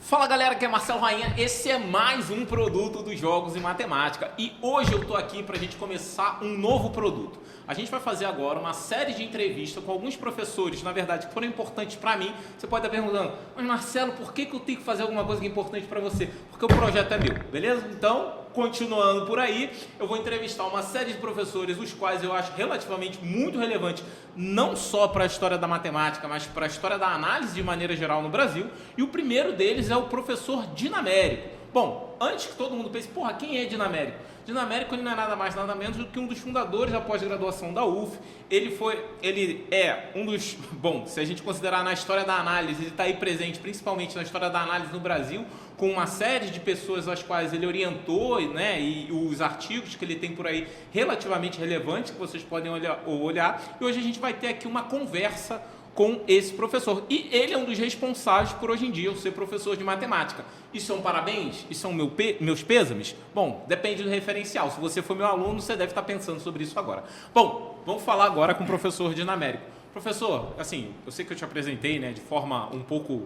Fala galera, aqui é Marcelo Rainha, esse é mais um produto dos Jogos e Matemática e hoje eu tô aqui pra gente começar um novo produto. A gente vai fazer agora uma série de entrevistas com alguns professores, na verdade, que foram importantes pra mim. Você pode estar perguntando, mas Marcelo, por que eu tenho que fazer alguma coisa que é importante pra você? Porque o projeto é meu, beleza? Então, continuando por aí, eu vou entrevistar uma série de professores, os quais eu acho relativamente muito relevantes, não só para a história da matemática, mas para a história da análise de maneira geral no Brasil. E o primeiro deles é o professor Dinamérico. Bom, antes que todo mundo pense, porra, quem é Dinamérico? Dinamérico ele não é nada mais, nada menos do que um dos fundadores da pós-graduação da UF. Ele é um dos, bom, se a gente considerar na história da análise, ele está aí presente principalmente na história da análise no Brasil, com uma série de pessoas às quais ele orientou, né, e os artigos que ele tem por aí relativamente relevantes, que vocês podem olhar. E hoje a gente vai ter aqui uma conversa com esse professor. E ele é um dos responsáveis por hoje em dia eu ser professor de matemática. Isso são parabéns? Isso são meus pêsames? Bom, depende do referencial. Se você for meu aluno, você deve estar pensando sobre isso agora. Bom, vamos falar agora com o professor Dinamérico. Professor, assim, eu sei que eu te apresentei, né, de forma um pouco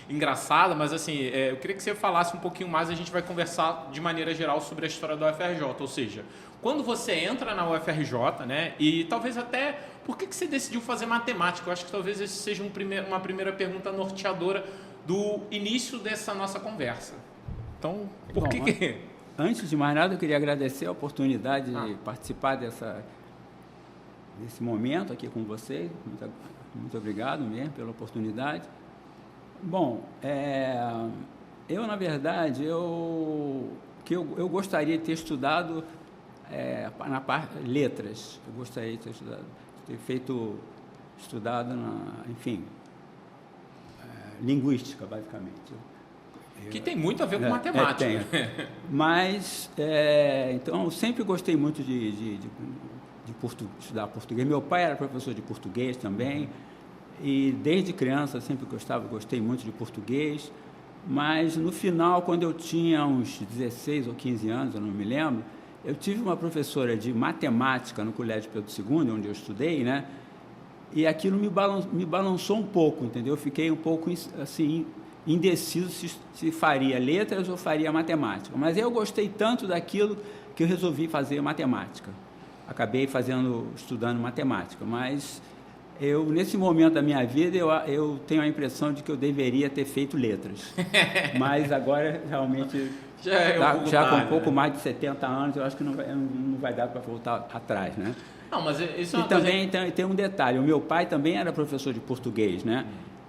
engraçada, mas assim, eu queria que você falasse um pouquinho mais, a gente vai conversar de maneira geral sobre a história da UFRJ, ou seja, quando você entra na UFRJ, né, e talvez até, por que você decidiu fazer matemática? Eu acho que talvez esse seja uma primeira pergunta norteadora do início dessa nossa conversa. Então, por que... Antes de mais nada, eu queria agradecer a oportunidade de participar desse momento aqui com vocês. Muito obrigado mesmo pela oportunidade. Bom, eu, na verdade, eu gostaria de ter estudado na parte letras. Eu gostaria de ter estudado linguística, basicamente. Que tem muito a ver com matemática. Tem. Mas, então, eu sempre gostei muito de estudar português. Meu pai era professor de português também, e desde criança sempre gostei muito de português, mas no final, quando eu tinha uns 16 ou 15 anos, eu não me lembro, eu tive uma professora de matemática no Colégio Pedro II, onde eu estudei, né? E aquilo me balançou um pouco, entendeu? Eu fiquei um pouco, assim, indeciso se faria letras ou faria matemática. Mas eu gostei tanto daquilo que eu resolvi fazer matemática. Acabei estudando matemática, mas nesse momento da minha vida, eu tenho a impressão de que eu deveria ter feito letras. Mas agora, realmente, já com um pouco mais de 70 anos, eu acho que não vai dar para voltar atrás, né? Não, mas isso é uma também tem um detalhe, o meu pai também era professor de português, né?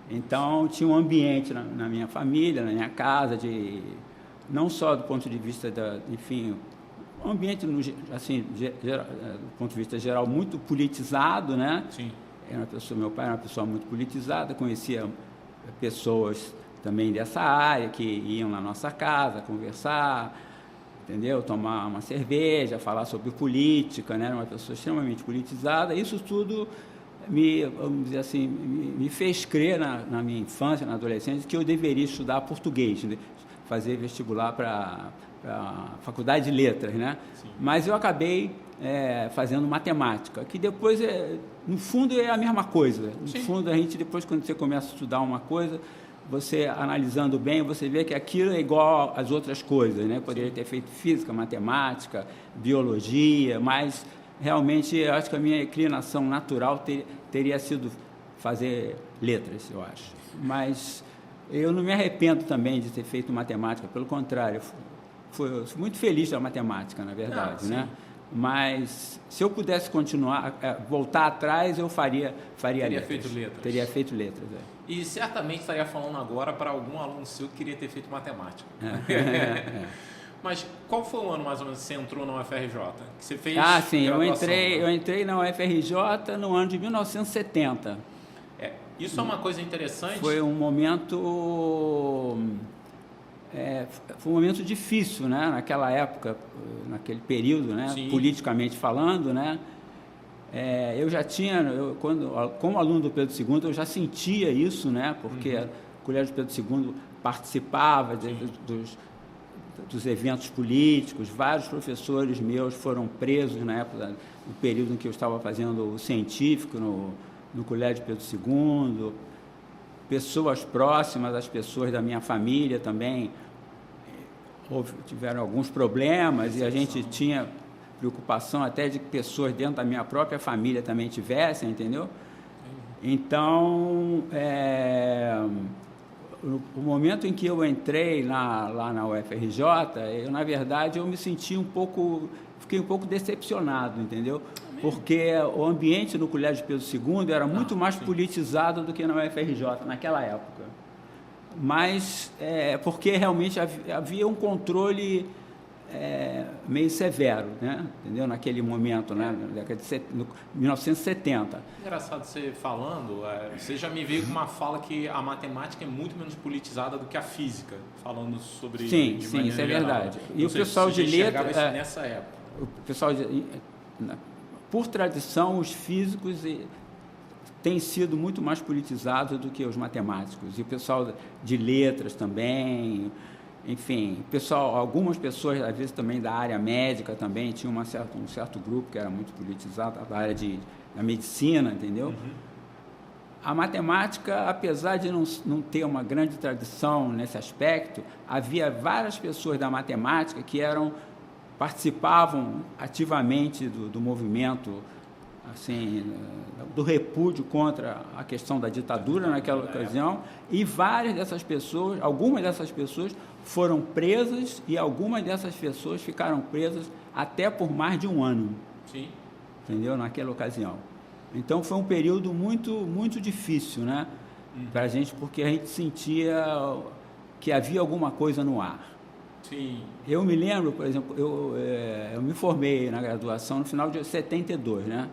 Então, tinha um ambiente na minha família, na minha casa, não só do ponto de vista um ambiente, assim, do ponto de vista geral, muito politizado, né? Sim. Meu pai era uma pessoa muito politizada, conhecia pessoas também dessa área que iam na nossa casa conversar, entendeu? Tomar uma cerveja, falar sobre política, né? Era uma pessoa extremamente politizada. Isso tudo vamos dizer assim, me fez crer na minha infância, na adolescência, que eu deveria estudar português, fazer vestibular para a Faculdade de Letras, né? Sim. Mas eu acabei fazendo matemática, que depois, no fundo, é a mesma coisa. No Sim. fundo, a gente, depois, quando você começa a estudar uma coisa, você, analisando bem, você vê que aquilo é igual às outras coisas, né? Poderia ter feito física, matemática, biologia, mas realmente eu acho que a minha inclinação natural teria sido fazer letras, eu acho. Mas eu não me arrependo também de ter feito matemática, pelo contrário, eu fui muito feliz da matemática, na verdade, né? Mas se eu pudesse continuar, voltar atrás, eu faria letras. Teria feito letras. E certamente estaria falando agora para algum aluno seu que queria ter feito matemática. Mas qual foi o ano mais ou menos que você entrou na UFRJ? Que você fez sim, graduação, eu entrei na UFRJ no ano de 1970. Isso é uma coisa interessante. Foi um momento difícil, né? Naquela época, naquele período, né? Politicamente falando, né? Eu já tinha, como aluno do Pedro II, eu já sentia isso, né? Porque o Colégio Pedro II participava dos eventos políticos. Vários professores meus foram presos na época, no período em que eu estava fazendo o científico no Colégio Pedro II. pessoas próximas, as pessoas da minha família também tiveram alguns problemas e a gente tinha preocupação até de que pessoas dentro da minha própria família também tivessem, entendeu? Então, o momento em que eu entrei lá na UFRJ, na verdade, eu me senti fiquei um pouco decepcionado, entendeu? Porque o ambiente no Colégio Pedro II era muito mais politizado do que na UFRJ naquela época. Mas porque realmente havia um controle meio severo, né? Entendeu? Naquele momento, né? Na década de 1970. Engraçado você falando, você já me veio com uma fala que a matemática é muito menos politizada do que a física, falando sobre... Sim, isso é verdade. E o pessoal de letras... nessa época. O pessoal por tradição, os físicos têm sido muito mais politizados do que os matemáticos. E o pessoal de letras também... Enfim, algumas pessoas, às vezes também da área médica também, tinha um certo grupo que era muito politizado, da área da medicina, entendeu? Uhum. A matemática, apesar de não ter uma grande tradição nesse aspecto, havia várias pessoas da matemática que participavam ativamente do movimento, assim, do repúdio contra a questão da ditadura naquela ocasião, e algumas dessas pessoas foram presas e algumas dessas pessoas ficaram presas até por mais de um ano. Sim. Entendeu? Naquela ocasião. Então foi um período muito, muito difícil, né? Para a gente, porque a gente sentia que havia alguma coisa no ar. Sim. Eu me lembro, por exemplo, eu me formei na graduação no final de 72, né?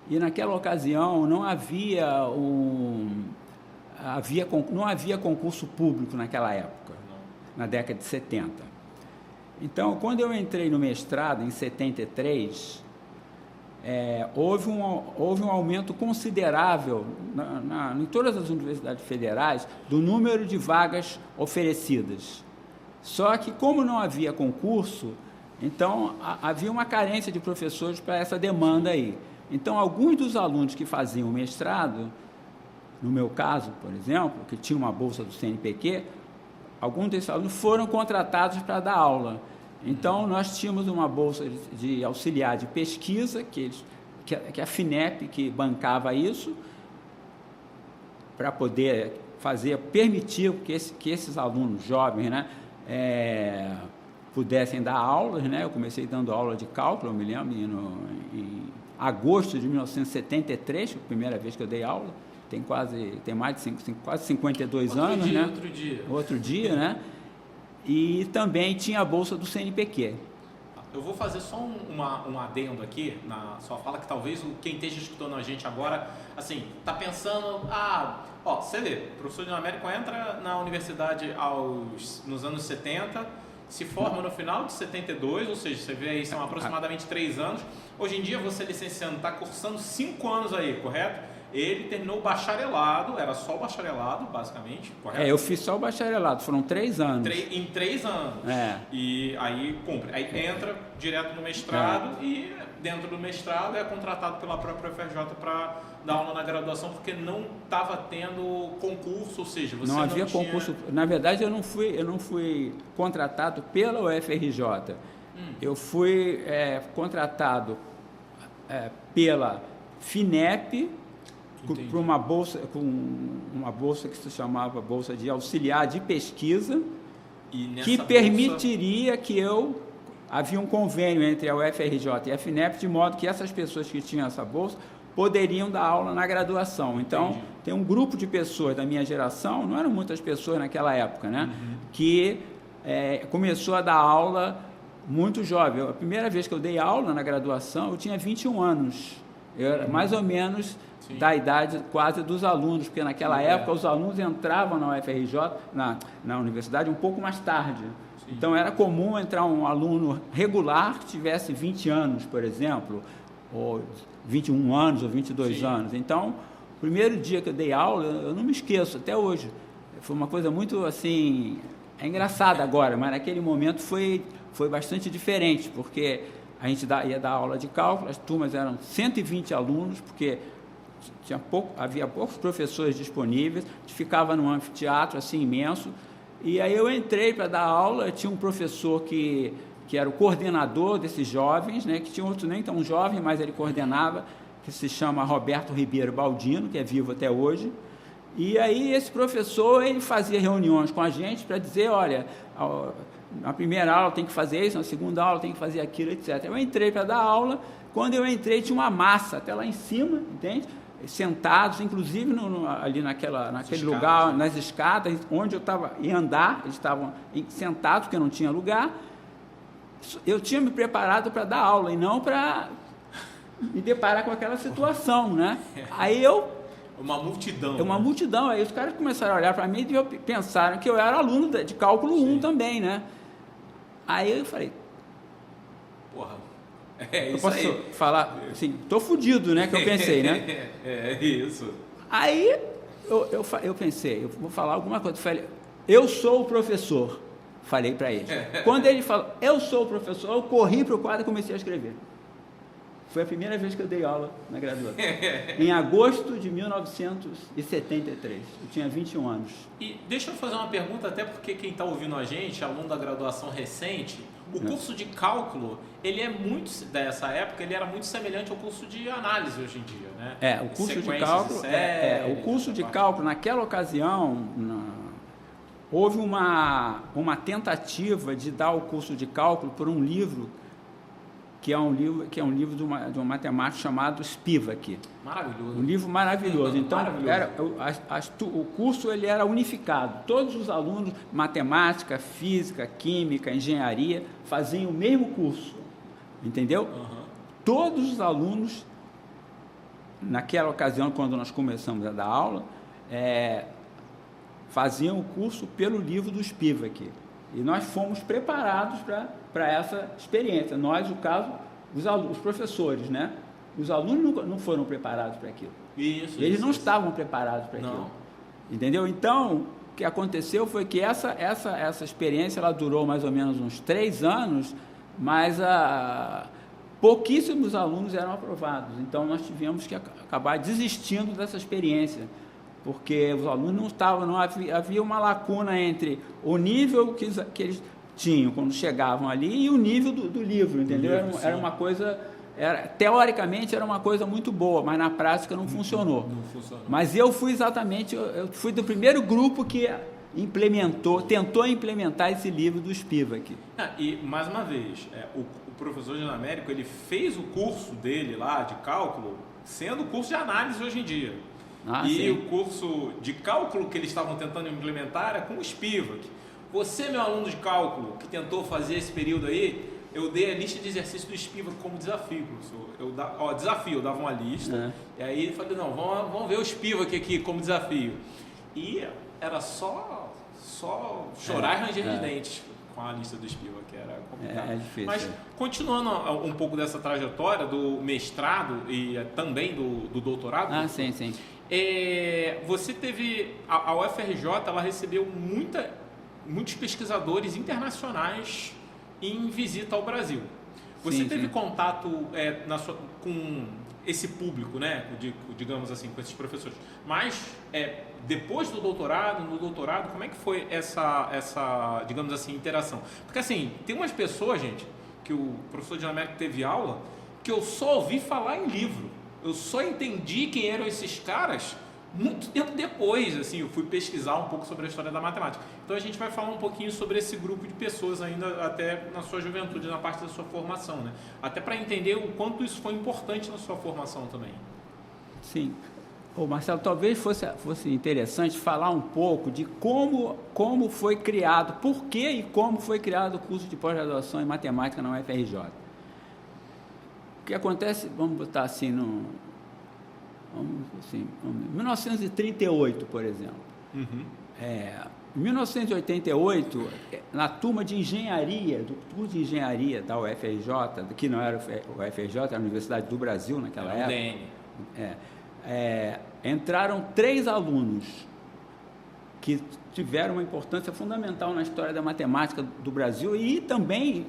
E naquela ocasião não havia não havia concurso público naquela época, na década de 70. Então, quando eu entrei no mestrado, em 73, houve um aumento considerável em todas as universidades federais do número de vagas oferecidas. Só que, como não havia concurso, então havia uma carência de professores para essa demanda aí. Então, alguns dos alunos que faziam mestrado, no meu caso, por exemplo, que tinha uma bolsa do CNPq, alguns desses alunos foram contratados para dar aula. Então, nós tínhamos uma bolsa de auxiliar de pesquisa, que a FINEP que bancava isso, para poder permitir que esses alunos jovens, né, pudessem dar aulas, né? Eu comecei dando aula de cálculo, eu me lembro, em agosto de 1973, foi a primeira vez que eu dei aula, tem mais de quase 52 anos, né? Outro dia, né? E também tinha a bolsa do CNPq. Eu vou fazer só um adendo aqui na sua fala, que talvez quem esteja escutando a gente agora, assim, tá pensando, você vê, o professor de Américo entra na universidade nos anos 70, se forma no final de 72, ou seja, você vê aí, são aproximadamente 3 anos. Hoje em dia, você licenciando, está cursando 5 anos aí, correto? Ele terminou o bacharelado, era só o bacharelado, basicamente, correto? Eu fiz só o bacharelado, foram 3 anos. Em 3 anos. E aí cumpre. Aí entra direto no mestrado e dentro do mestrado é contratado pela própria UFRJ para dar aula na graduação, porque não estava tendo concurso, ou seja, você não havia concurso. Na verdade, eu não fui contratado pela UFRJ. Eu fui contratado pela FINEP, com uma bolsa que se chamava Bolsa de Auxiliar de Pesquisa, que permitiria que havia um convênio entre a UFRJ e a FINEP, de modo que essas pessoas que tinham essa bolsa poderiam dar aula na graduação. Então, tem um grupo de pessoas da minha geração, não eram muitas pessoas naquela época, né? Que começou a dar aula muito jovem. A primeira vez que eu dei aula na graduação, eu tinha 21 anos. Eu era mais ou menos da idade quase dos alunos, porque naquela época os alunos entravam na UFRJ, na universidade, um pouco mais tarde. Então, era comum entrar um aluno regular que tivesse 20 anos, por exemplo, ou 21 anos ou 22 anos. Então, o primeiro dia que eu dei aula, eu não me esqueço, até hoje. Foi uma coisa muito, assim, engraçada agora, mas naquele momento foi bastante diferente, porque a gente ia dar aula de cálculo, as turmas eram 120 alunos, porque havia poucos professores disponíveis, a gente ficava num anfiteatro assim imenso, e aí eu entrei para dar aula, tinha um professor que era o coordenador desses jovens, né, que tinha outro nem tão jovem, mas ele coordenava, que se chama Roberto Ribeiro Baldino, que é vivo até hoje. E aí esse professor, ele fazia reuniões com a gente para dizer, olha, na primeira aula tem que fazer isso, na segunda aula tem que fazer aquilo, etc. Eu entrei para dar aula, quando eu entrei tinha uma massa até lá em cima, entende? Sentados, inclusive ali naquele lugar, nas escadas, onde eu ia andar, eles estavam sentados, porque não tinha lugar. Eu tinha me preparado para dar aula e não para me deparar com aquela situação, né? Aí uma multidão. Uma multidão. Aí os caras começaram a olhar para mim e pensaram que eu era aluno de cálculo 1 também, né? Aí eu falei... Porra, eu posso falar assim, tô fudido, né? Que eu pensei, né? É isso. Aí eu pensei, eu vou falar alguma coisa. Eu falei, eu sou o professor. Falei para ele. Quando ele falou, eu sou o professor, eu corri para o quadro e comecei a escrever. Foi a primeira vez que eu dei aula na graduação. Em agosto de 1973. Eu tinha 21 anos. E deixa eu fazer uma pergunta, até porque quem está ouvindo a gente, aluno da graduação recente, o curso de cálculo, ele é muito, dessa época, ele era muito semelhante ao curso de análise hoje em dia, né? O curso de cálculo, o curso de cálculo, naquela ocasião, houve uma tentativa de dar o curso de cálculo por um livro que é um livro de um matemático chamado Spivak. Maravilhoso. Um livro maravilhoso. Então, o curso ele era unificado. Todos os alunos, matemática, física, química, engenharia, faziam o mesmo curso. Entendeu? Uhum. Todos os alunos, naquela ocasião, quando nós começamos a dar aula, faziam o curso pelo livro do Spivak. E nós fomos preparados para essa experiência. Nós, no caso, os professores, né? Os alunos não foram preparados para aquilo. Eles não estavam preparados para aquilo. Entendeu? Então, o que aconteceu foi que essa experiência ela durou mais ou menos uns 3 anos, mas pouquíssimos alunos eram aprovados. Então, nós tivemos que acabar desistindo dessa experiência, porque os alunos havia uma lacuna entre o nível que eles tinham quando chegavam ali e o nível do livro, entendeu? Era uma coisa, teoricamente era uma coisa muito boa, mas na prática não funcionou. Mas eu fui do primeiro grupo que tentou implementar esse livro do Spivak. E, mais uma vez, o professor Jânio Américo, ele fez o curso dele lá de cálculo, sendo o curso de análise hoje em dia. Sim. O curso de cálculo que eles estavam tentando implementar era com o Spivak. Você, meu aluno de cálculo, que tentou fazer esse período aí, eu dei a lista de exercícios do Spivak como desafio, professor. Eu dava uma lista, e aí eu falei, não, vamos ver o Spivak aqui como desafio. E era só chorar e ranger de dentes com a lista do Spivak, que era complicado. É difícil. Mas, continuando um pouco dessa trajetória do mestrado e também do doutorado... Sim. Você teve... A UFRJ, ela recebeu muitos pesquisadores internacionais em visita ao Brasil. Você teve contato com esse público, né? Digamos assim, com esses professores. Mas, depois do doutorado, no doutorado, como é que foi essa digamos assim, interação? Porque, assim, tem umas pessoas, gente, que o professor Jânio Américo teve aula, que eu só ouvi falar em livro. Eu só entendi quem eram esses caras muito tempo depois, assim, eu fui pesquisar um pouco sobre a história da matemática. Então a gente vai falar um pouquinho sobre esse grupo de pessoas ainda até na sua juventude, na parte da sua formação, né? Até para entender o quanto isso foi importante na sua formação também. Sim. Marcelo, talvez fosse interessante falar um pouco de como foi criado, por que e como foi criado o curso de pós-graduação em matemática na UFRJ. O que acontece, vamos botar assim, em 1938, por exemplo. Em 1988, na turma de engenharia, do curso de engenharia da UFRJ, que não era o UFRJ, era a Universidade do Brasil naquela época, entraram 3 alunos que tiveram uma importância fundamental na história da matemática do Brasil e também,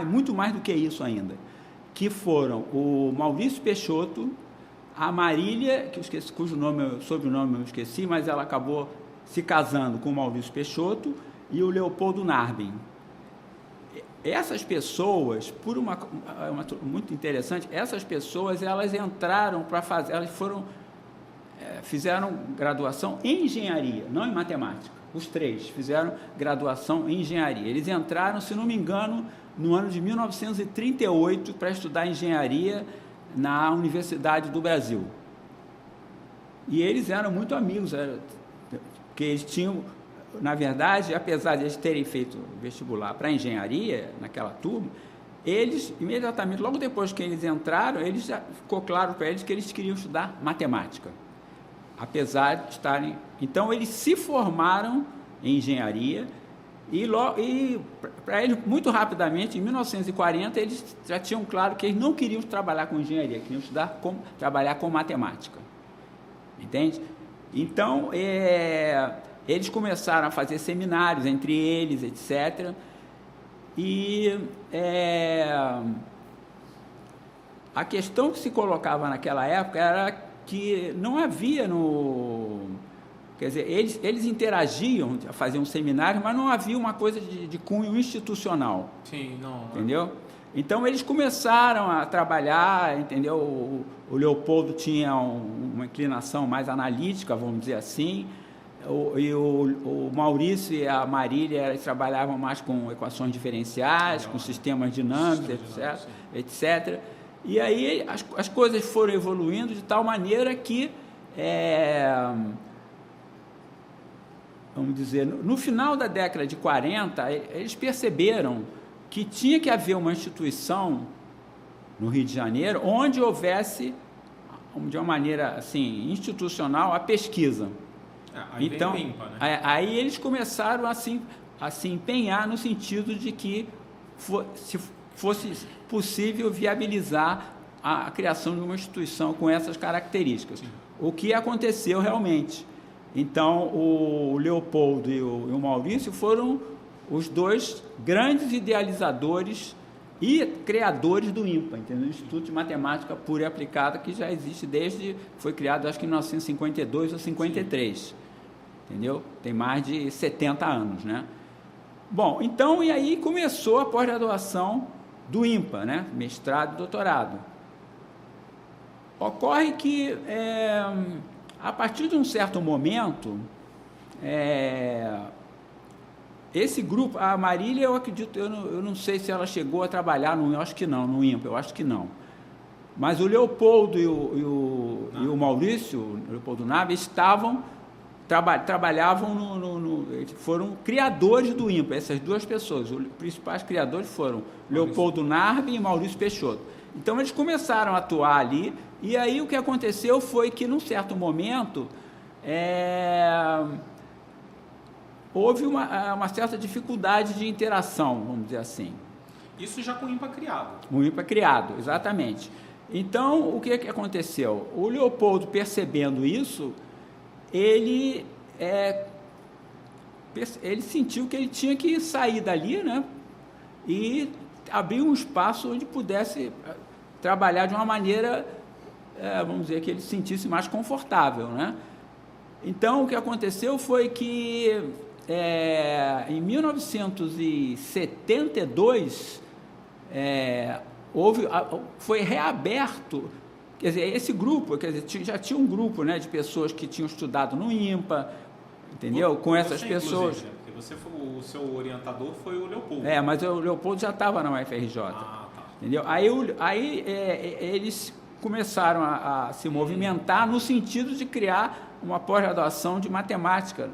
muito mais do que isso ainda, que foram o Maurício Peixoto, A Marília, cujo sobrenome eu esqueci, mas ela acabou se casando com o Maurício Peixoto, e o Leopoldo Narbin. Essas pessoas, muito interessante, essas pessoas, elas entraram para fazer, fizeram graduação em engenharia, não em matemática. Os três fizeram graduação em engenharia. Eles entraram, se não me engano, no ano de 1938 para estudar engenharia na Universidade do Brasil. E eles eram muito amigos, porque eles tinham, na verdade, apesar de eles terem feito vestibular para engenharia, naquela turma, eles, imediatamente, logo depois que eles entraram, já ficou claro para eles que eles queriam estudar matemática. Apesar de estarem... Então, eles se formaram em engenharia e para eles, muito rapidamente, em 1940, eles já tinham claro que eles não queriam trabalhar com engenharia, queriam trabalhar com matemática. Entende? Então, eles começaram a fazer seminários entre eles, etc. E a questão que se colocava naquela época era que não havia quer dizer, eles interagiam, faziam seminários, mas não havia uma coisa de cunho institucional. Sim, não. Entendeu? Então, eles começaram a trabalhar, entendeu? O Leopoldo tinha uma inclinação mais analítica, vamos dizer assim, o Maurício e a Marília, eles trabalhavam mais com equações diferenciais, com sistemas dinâmicos, etc. E aí as coisas foram evoluindo de tal maneira que, vamos dizer, no final da década de 40, eles perceberam que tinha que haver uma instituição no Rio de Janeiro onde houvesse, de uma maneira assim, institucional, a pesquisa. Aí então, vem o INPA, né? Aí eles começaram a se empenhar no sentido de que se fosse possível viabilizar a criação de uma instituição com essas características. Sim. O que aconteceu realmente. Então, o Leopoldo e o Maurício foram os dois grandes idealizadores e criadores do INPA, entendeu? O Instituto de Matemática Pura e Aplicada, que já existe foi criado, acho que em 1952 ou 53. Sim. Entendeu? Tem mais de 70 anos, né? Bom, então, e aí começou a pós-graduação do INPA, né? Mestrado e doutorado. Ocorre que, a partir de um certo momento, esse grupo, a Marília, eu acredito, eu não sei se ela chegou a trabalhar, eu acho que não, no INPA, eu acho que não. Mas o Leopoldo e o Maurício, o Leopoldo Narbin, trabalhavam foram criadores do INPA, essas duas pessoas. Os principais criadores foram Leopoldo Narbin e Maurício Peixoto. Então, eles começaram a atuar ali, e aí o que aconteceu foi que, num certo momento, houve uma certa dificuldade de interação, vamos dizer assim. Isso já com o INPA criado. O INPA criado, exatamente. Então, o que aconteceu? O Leopoldo, percebendo isso, ele sentiu que ele tinha que sair dali, né, e abrir um espaço onde pudesse trabalhar de uma maneira, vamos dizer, que ele se sentisse mais confortável, né? Então, o que aconteceu foi que, em 1972, foi reaberto. Quer dizer, esse grupo, já tinha um grupo, né, de pessoas que tinham estudado no INPA, entendeu? Com essas pessoas. Né? Porque o seu orientador foi o Leopoldo. Mas o Leopoldo já estava na UFRJ. Tá. Entendeu? Aí eles começaram a se movimentar no sentido de criar uma pós-graduação de matemática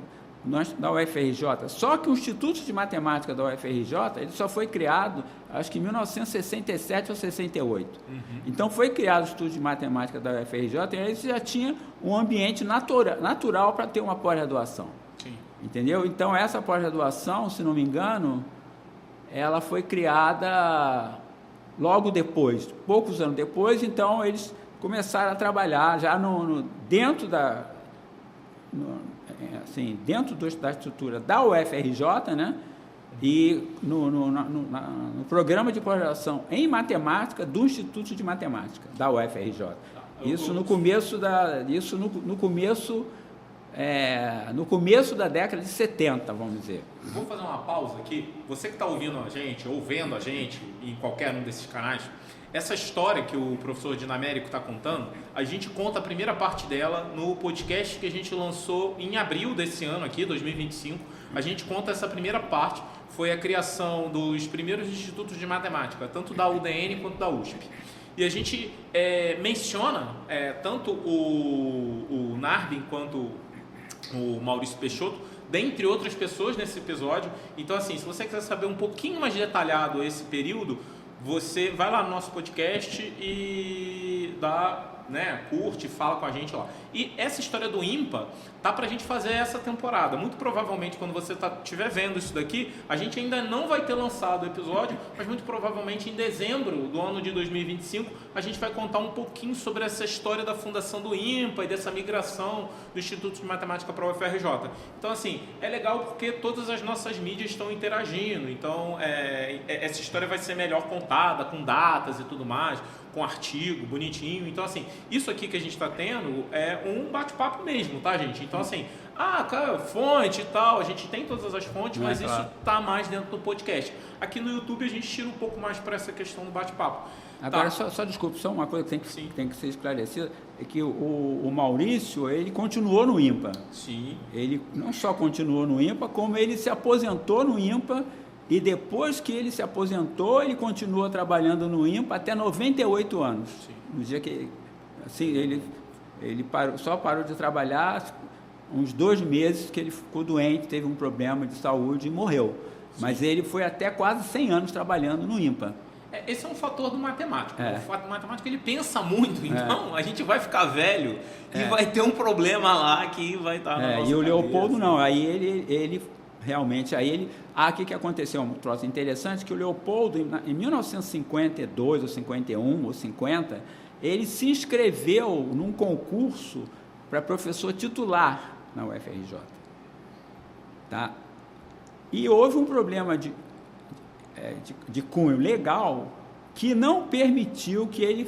da UFRJ. Só que o Instituto de Matemática da UFRJ, ele só foi criado, acho que em 1967 ou 68. Então, foi criado o Instituto de Matemática da UFRJ e aí já tinha um ambiente natural para ter uma pós-graduação. Entendeu? Então, essa pós-graduação, se não me engano, ela foi criada logo depois, poucos anos depois. Então, eles começaram a trabalhar já dentro da estrutura da UFRJ, né? E no programa de pós-graduação em matemática do Instituto de Matemática da UFRJ. Isso no começo no começo da década de 70, vamos dizer. Vou fazer uma pausa aqui. Você que está ouvindo a gente, ou vendo a gente em qualquer um desses canais, essa história que o professor Dinamérico está contando, a gente conta a primeira parte dela no podcast que a gente lançou em abril desse ano aqui, 2025. A gente conta essa primeira parte, foi a criação dos primeiros institutos de matemática, tanto da UDN quanto da USP. E a gente menciona tanto o Narbin quanto o Maurício Peixoto, dentre outras pessoas nesse episódio. Então, assim, se você quiser saber um pouquinho mais detalhado esse período, você vai lá no nosso podcast e curte, fala com a gente lá. E essa história do IMPA tá pra gente fazer essa temporada. Muito provavelmente, quando você estiver vendo isso daqui, a gente ainda não vai ter lançado o episódio, mas muito provavelmente em dezembro do ano de 2025, a gente vai contar um pouquinho sobre essa história da fundação do IMPA e dessa migração do Instituto de Matemática para o UFRJ. Então, assim, é legal porque todas as nossas mídias estão interagindo. Então, essa história vai ser melhor contada, com datas e tudo mais, com artigo, bonitinho. Então, assim, isso aqui que a gente está tendo é um bate-papo mesmo, tá, gente? Então, assim, cara, fonte e tal, a gente tem todas as fontes, mas isso tá mais dentro do podcast. Aqui no YouTube a gente tira um pouco mais para essa questão do bate-papo. Agora, só desculpa, só uma coisa que tem que ser esclarecida, é que o Maurício, ele continuou no IMPA. Sim. Ele não só continuou no IMPA, como ele se aposentou no IMPA. E depois que ele se aposentou, ele continuou trabalhando no IMPA até 98 anos. Sim. No dia que ele só parou de trabalhar uns 2 meses que ele ficou doente, teve um problema de saúde e morreu. Sim. Mas ele foi até quase 100 anos trabalhando no IMPA. Esse é um fator do matemático. O fato do matemático, ele pensa muito. Então, a gente vai ficar velho e vai ter um problema lá que vai estar na nossa E o cabeça. Leopoldo não. Aí ele realmente, o que aconteceu? Um troço interessante, que o Leopoldo, em 1952, ou 51, ou 50, ele se inscreveu num concurso para professor titular na UFRJ. Tá? E houve um problema de cunho legal que não permitiu que ele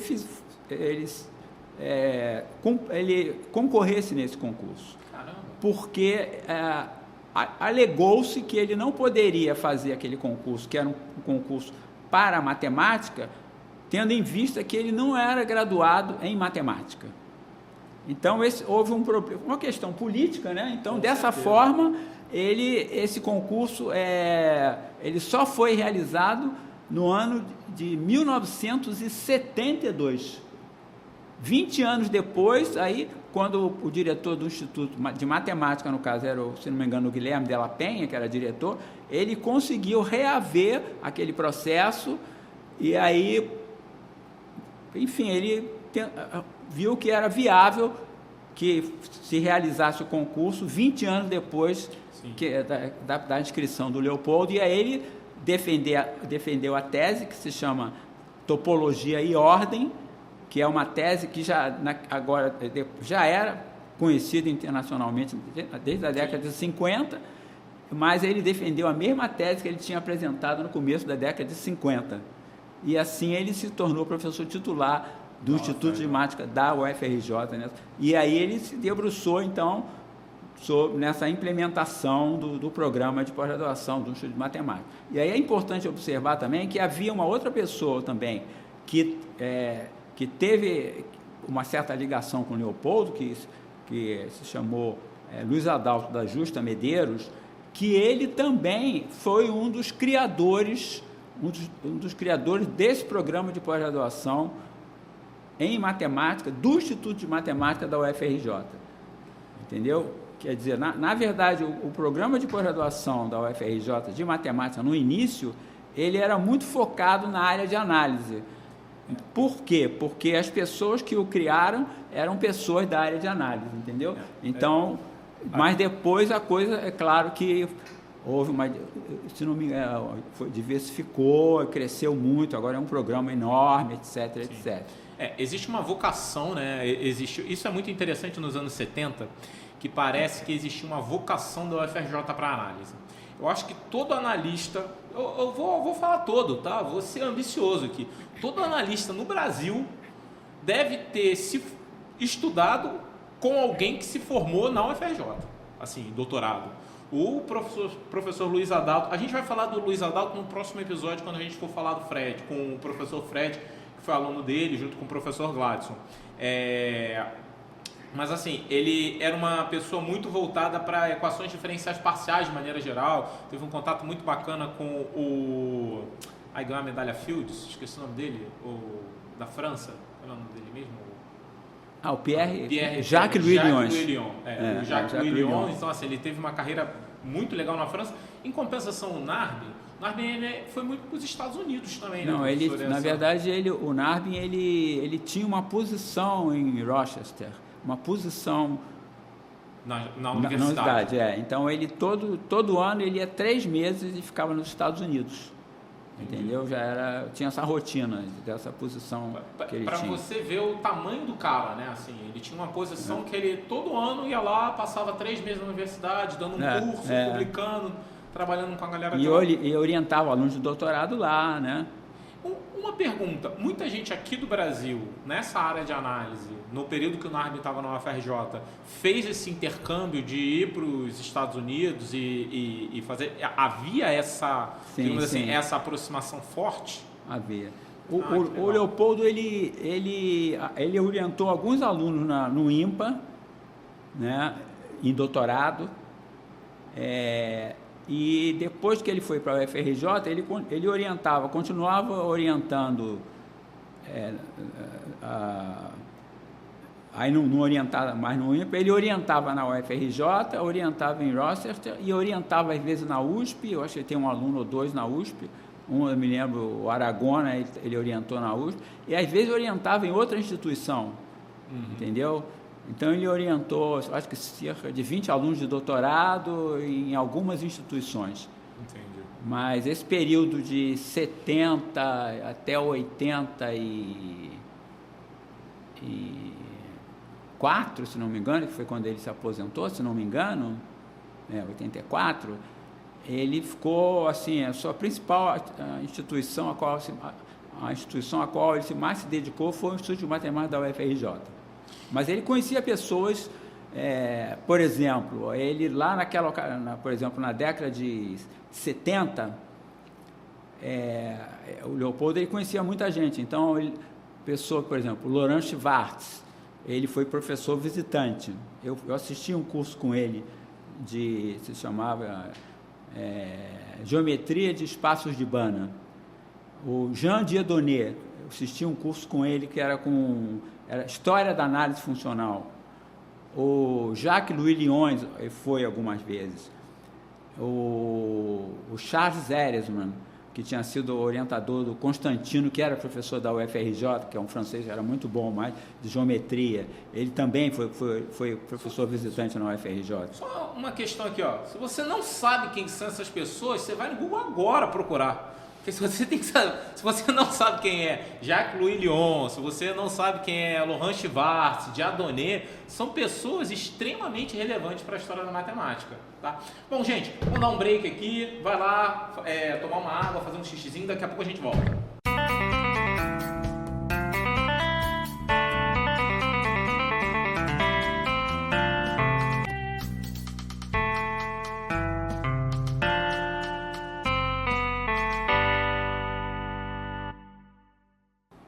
concorresse nesse concurso. Caramba. Porque alegou-se que ele não poderia fazer aquele concurso, que era um concurso para matemática, tendo em vista que ele não era graduado em matemática. Então, houve um problema, uma questão política, né? Então, dessa forma, esse concurso ele só foi realizado no ano de 1972. 20 anos depois, aí, quando o diretor do Instituto de Matemática, no caso era, se não me engano, o Guilherme Della Penha, que era diretor, ele conseguiu reaver aquele processo e aí, enfim, ele viu que era viável que se realizasse o concurso 20 anos depois da inscrição do Leopoldo, e aí ele defendeu a tese que se chama Topologia e Ordem, que é uma tese que agora já era conhecida internacionalmente desde a década de 50, mas ele defendeu a mesma tese que ele tinha apresentado no começo da década de 50. E assim ele se tornou professor titular do Instituto de Matemática da UFRJ. Né? E aí ele se debruçou, então, nessa implementação do programa de pós-graduação do Instituto de Matemática. E aí é importante observar também que havia uma outra pessoa também que teve uma certa ligação com o Leopoldo, que se chamou Luiz Adalto da Justa Medeiros, que ele também foi um dos criadores desse programa de pós-graduação em matemática, do Instituto de Matemática da UFRJ. Entendeu? Quer dizer, na verdade, o programa de pós-graduação da UFRJ de matemática, no início, ele era muito focado na área de análise. Por quê? Porque as pessoas que o criaram eram pessoas da área de análise, entendeu? Então, mas depois a coisa, é claro que houve se não me engano, diversificou, cresceu muito, agora é um programa enorme, etc, etc. Existe uma vocação, né? Isso é muito interessante nos anos 70, que parece que existia uma vocação da UFRJ para análise. Eu acho que todo analista, eu vou falar todo, tá? Vou ser ambicioso aqui. Todo analista no Brasil deve ter estudado com alguém que se formou na UFRJ, assim, doutorado. O professor Luiz Adalto, a gente vai falar do Luiz Adalto no próximo episódio, quando a gente for falar do Fred, com o professor Fred, que foi aluno dele, junto com o professor Gladson. Mas assim, ele era uma pessoa muito voltada para equações diferenciais parciais de maneira geral. Teve um contato muito bacana com o... Aí ganhou a medalha Fields, esqueci o nome dele, da França. Qual é o nome dele mesmo? O Pierre Jacques-Louis Lyon. O Jacques-Louis Lyon. Então assim, ele teve uma carreira muito legal na França. Em compensação, o Narbin foi muito para os Estados Unidos também. Não, né, na verdade, o Narbin ele tinha uma posição em Rochester. Uma posição na universidade. Então ele todo ano ele ia 3 meses e ficava nos Estados Unidos. Entendeu? Tinha essa rotina dessa posição que ele tinha. Para você ver o tamanho do cara, né? Assim, ele tinha uma posição que ele todo ano ia lá, passava 3 meses na universidade, dando um curso, publicando, trabalhando com a galera. E orientava alunos de doutorado lá, né? Uma pergunta, muita gente aqui do Brasil, nessa área de análise, no período que o Narbin estava na UFRJ, fez esse intercâmbio de ir para os Estados Unidos e fazer... Havia essa, essa aproximação forte? Havia. O Leopoldo, ele orientou alguns alunos no IMPA, né, em doutorado, e depois que ele foi para a UFRJ, ele continuava orientando, aí não orientava mais no INPE, ele orientava na UFRJ, orientava em Rochester e orientava às vezes na USP, eu acho que tem um aluno ou 2 na USP, eu me lembro, o Aragona, ele orientou na USP, e às vezes orientava em outra instituição, entendeu? Então, ele orientou, acho que cerca de 20 alunos de doutorado em algumas instituições. Entendi. Mas esse período de 70 até 84, se não me engano, que foi quando ele se aposentou, se não me engano, 84, ele ficou, assim, a sua principal instituição, a instituição a qual ele mais se dedicou foi o Instituto de Matemática da UFRJ. Mas ele conhecia pessoas, por exemplo, ele lá por exemplo, na década de 70, o Leopoldo ele conhecia muita gente. Então, por exemplo, o Laurent Schwartz, ele foi professor visitante. Eu assisti um curso com ele se chamava Geometria de Espaços de Banach. O Jean Dieudonné, eu assisti um curso com ele que era História da Análise Funcional. O Jacques-Louis Lyon foi algumas vezes. O Charles Eresman, que tinha sido orientador do Constantino, que era professor da UFRJ, que é um francês, era muito bom, mais de geometria. Ele também foi professor visitante na UFRJ. Só uma questão aqui, ó. Se você não sabe quem são essas pessoas, você vai no Google agora procurar. Porque se você não sabe quem é Jacques-Louis Lyon, se você não sabe quem é Laurent Schwartz, Dieudonné, são pessoas extremamente relevantes para a história da matemática, tá? Bom, gente, vamos dar um break aqui, vai lá tomar uma água, fazer um xixizinho, daqui a pouco a gente volta.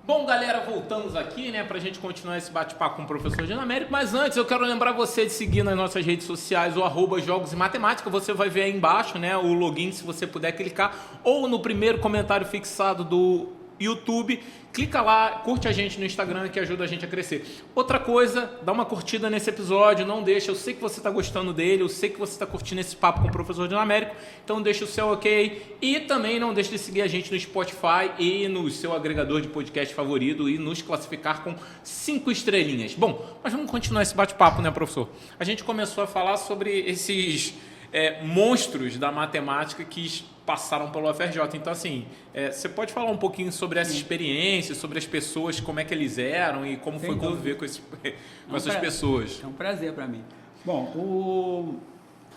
Bom, galera, voltamos aqui, né, pra gente continuar esse bate-papo com o professor Jean Américo, mas antes eu quero lembrar você de seguir nas nossas redes sociais o @Jogos e Matemática, você vai ver aí embaixo, né, o login, se você puder clicar, ou no primeiro comentário fixado do YouTube, clica lá, curte a gente no Instagram que ajuda a gente a crescer. Outra coisa, dá uma curtida nesse episódio, não deixa, eu sei que você está gostando dele, eu sei que você está curtindo esse papo com o professor Jean Américo, então deixa o seu ok e também não deixe de seguir a gente no Spotify e no seu agregador de podcast favorito e nos classificar com 5 estrelinhas. Bom, mas vamos continuar esse bate-papo, né, professor? A gente começou a falar sobre esses monstros da matemática que passaram pelo UFRJ. Então, assim, você pode falar um pouquinho sobre essa experiência, sobre as pessoas, como é que eles eram e como foi conviver com essas pessoas? É um prazer para mim. Bom,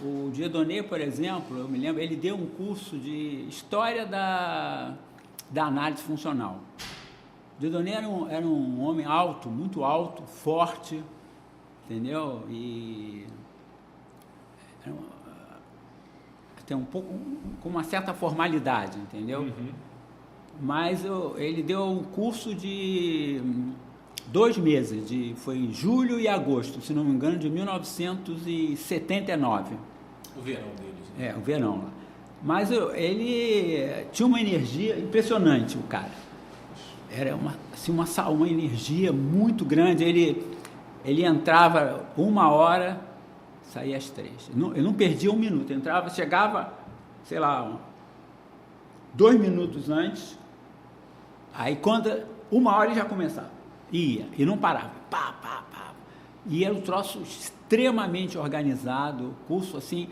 o Dieudonné, por exemplo, eu me lembro, ele deu um curso de História da Análise Funcional. Dieudonné era um homem alto, muito alto, forte, entendeu? E tem um pouco, com uma certa formalidade, entendeu? Uhum. Mas ele deu um curso de 2 meses, foi em julho e agosto, se não me engano, de 1979. O verão deles. Né? O verão lá. Mas ele tinha uma energia impressionante, o cara. Era uma energia muito grande. Ele entrava 1 hora, saía às 3. Ele não perdia 1 minuto. Entrava, chegava, sei lá, 2 minutos antes. Aí quando 1 hora ele já começava. Ia, e não parava. Pá, pá, pá. E era um troço extremamente organizado, curso assim,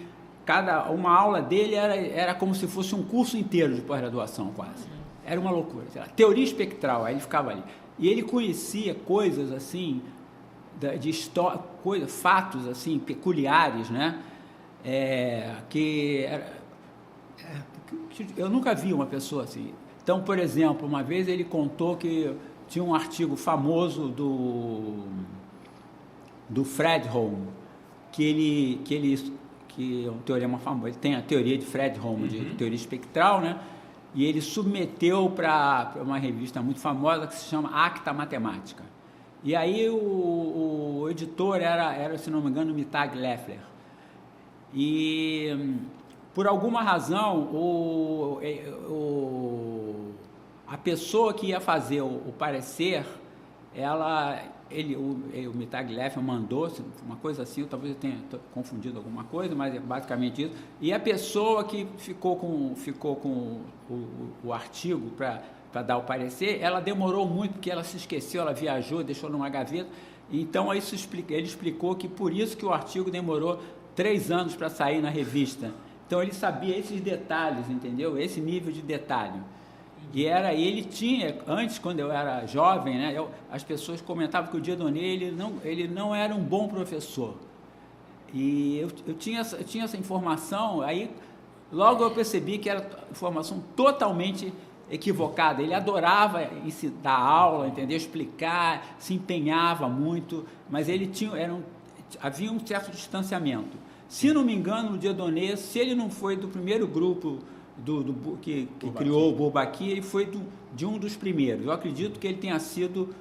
uma aula dele era como se fosse um curso inteiro de pós-graduação quase. Era uma loucura. Teoria espectral, aí ele ficava ali. E ele conhecia coisas assim, de história, fatos assim, peculiares, né? Que eu nunca vi uma pessoa assim. Então, por exemplo, uma vez ele contou que tinha um artigo famoso do Fredholm, que é um teorema famoso. Ele tem a teoria de Fredholm, de teoria espectral, né? E ele submeteu para uma revista muito famosa que se chama Acta Matemática. E aí o editor era, se não me engano, Mittag Leffler. E por alguma razão a pessoa que ia fazer o parecer, o Mittag Leffler mandou uma coisa assim, talvez eu tenha confundido alguma coisa, mas é basicamente isso. E a pessoa que ficou com o artigo para dar o parecer, ela demorou muito porque ela se esqueceu, ela viajou, deixou numa gaveta. Então ele explicou que por isso que o artigo demorou 3 anos para sair na revista. Então ele sabia esses detalhes, entendeu? Esse nível de detalhe. E ele tinha, antes, quando eu era jovem, né, as pessoas comentavam que o Dieudonné ele não era um bom professor. E eu tinha essa informação, aí logo eu percebi que era informação totalmente equivocada. Ele adorava dar aula, entendeu? Explicar, se empenhava muito, mas ele havia um certo distanciamento. Se não me engano, o Dieudonné, se ele não foi do primeiro grupo que criou o Bourbaki, ele foi de um dos primeiros. Eu acredito que ele tenha sido,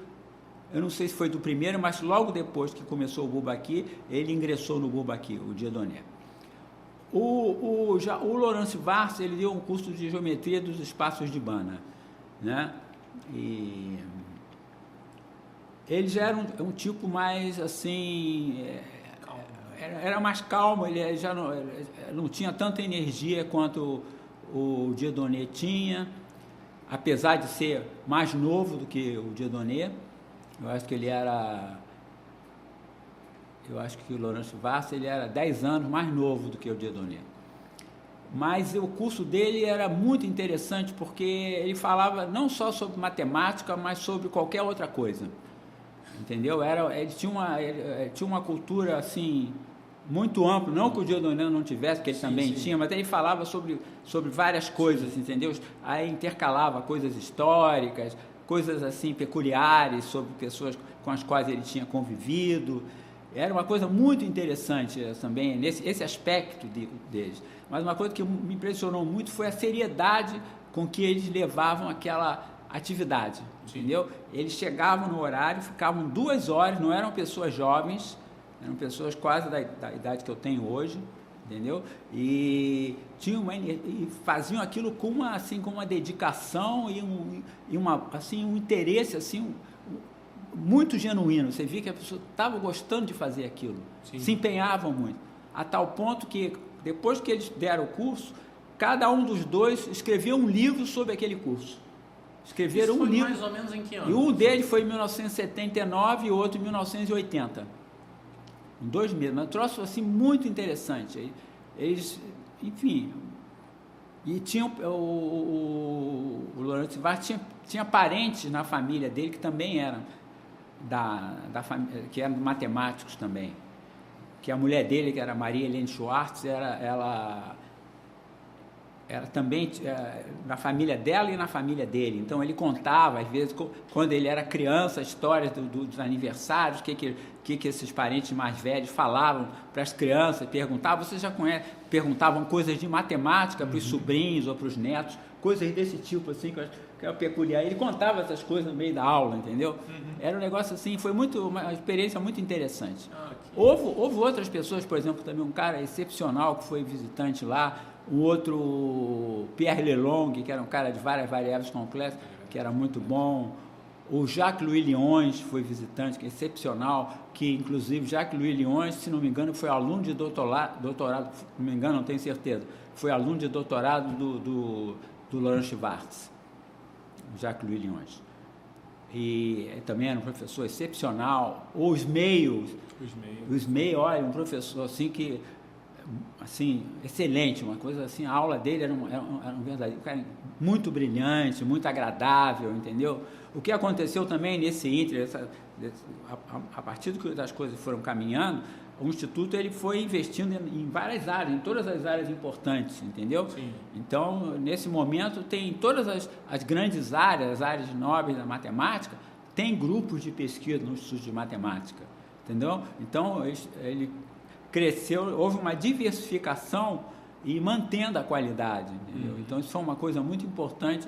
eu não sei se foi do primeiro, mas logo depois que começou o Bourbaki, ele ingressou no Bourbaki, o Dieudonné. O Laurence Varse, ele deu um curso de geometria dos espaços de Banach, né? E ele já era um tipo mais assim, era mais calmo, ele já não tinha tanta energia quanto o Dieudonné tinha, apesar de ser mais novo do que o Dieudonné. Eu acho que o Laurence Varse ele era 10 anos mais novo do que o Dieudonné. Mas o curso dele era muito interessante porque ele falava não só sobre matemática, mas sobre qualquer outra coisa, entendeu? Ele tinha uma cultura assim muito ampla, não que o Dieudonné não tivesse, que ele também tinha, mas ele falava sobre várias coisas, entendeu? Aí intercalava coisas históricas, coisas assim peculiares sobre pessoas com as quais ele tinha convivido. Era uma coisa muito interessante também, esse aspecto deles. Mas uma coisa que me impressionou muito foi a seriedade com que eles levavam aquela atividade, entendeu? Eles chegavam no horário, ficavam 2 horas, não eram pessoas jovens, eram pessoas quase da idade que eu tenho hoje, entendeu? E faziam aquilo com uma dedicação e um interesse assim, muito genuíno. Você via que a pessoa estava gostando de fazer aquilo, se empenhavam muito, a tal ponto que depois que eles deram o curso, cada um dos dois escreveu um livro sobre aquele curso. Escreveram um livro. Mais ou menos em que ano? E um deles foi em 1979 e o outro em 1980. Em 2 meses, mas um troço assim muito interessante. Eles, enfim, e tinham o Laurence Varse tinha parentes na família dele que também eram que eram matemáticos também. Que a mulher dele, que era Maria Helene Schwartz, ela era também na família dela e na família dele. Então ele contava, às vezes, quando ele era criança, histórias dos aniversários, o que esses parentes mais velhos falavam para as crianças, perguntavam, você já conhece, perguntavam coisas de matemática para os sobrinhos ou para os netos, coisas desse tipo, assim, que é peculiar. Ele contava essas coisas no meio da aula, entendeu? Era um negócio assim, foi uma experiência muito interessante. Houve outras pessoas, por exemplo, também um cara excepcional que foi visitante lá, um outro, Pierre Lelong, que era um cara de várias variáveis complexas, que era muito bom. O Jacques-Louis Lyons foi visitante, que é excepcional, que inclusive Jacques-Louis Lyons, se não me engano, foi aluno de doutorado, não me engano, não tenho certeza, foi aluno de doutorado do Laurent Schwartz, Jacques-Louis Lyons. E também era um professor excepcional. Os meios, olha, um professor assim que, assim, excelente, uma coisa assim, a aula dele era um verdadeiro, cara, muito brilhante, muito agradável, entendeu? O que aconteceu também nesse ínter, a partir das coisas foram caminhando, o Instituto ele foi investindo em várias áreas, em todas as áreas importantes, entendeu? Sim. Então, nesse momento, tem todas as grandes áreas, as áreas nobres da matemática, tem grupos de pesquisa no Instituto de Matemática, entendeu? Então, ele cresceu, houve uma diversificação e mantendo a qualidade, entendeu? Então, isso foi uma coisa muito importante,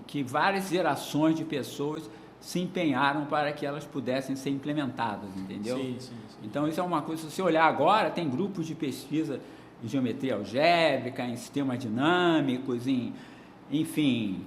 que várias gerações de pessoas se empenharam para que elas pudessem ser implementadas, entendeu? Sim. Então, isso é uma coisa, se você olhar agora, tem grupos de pesquisa em geometria algébrica, em sistemas dinâmicos, enfim...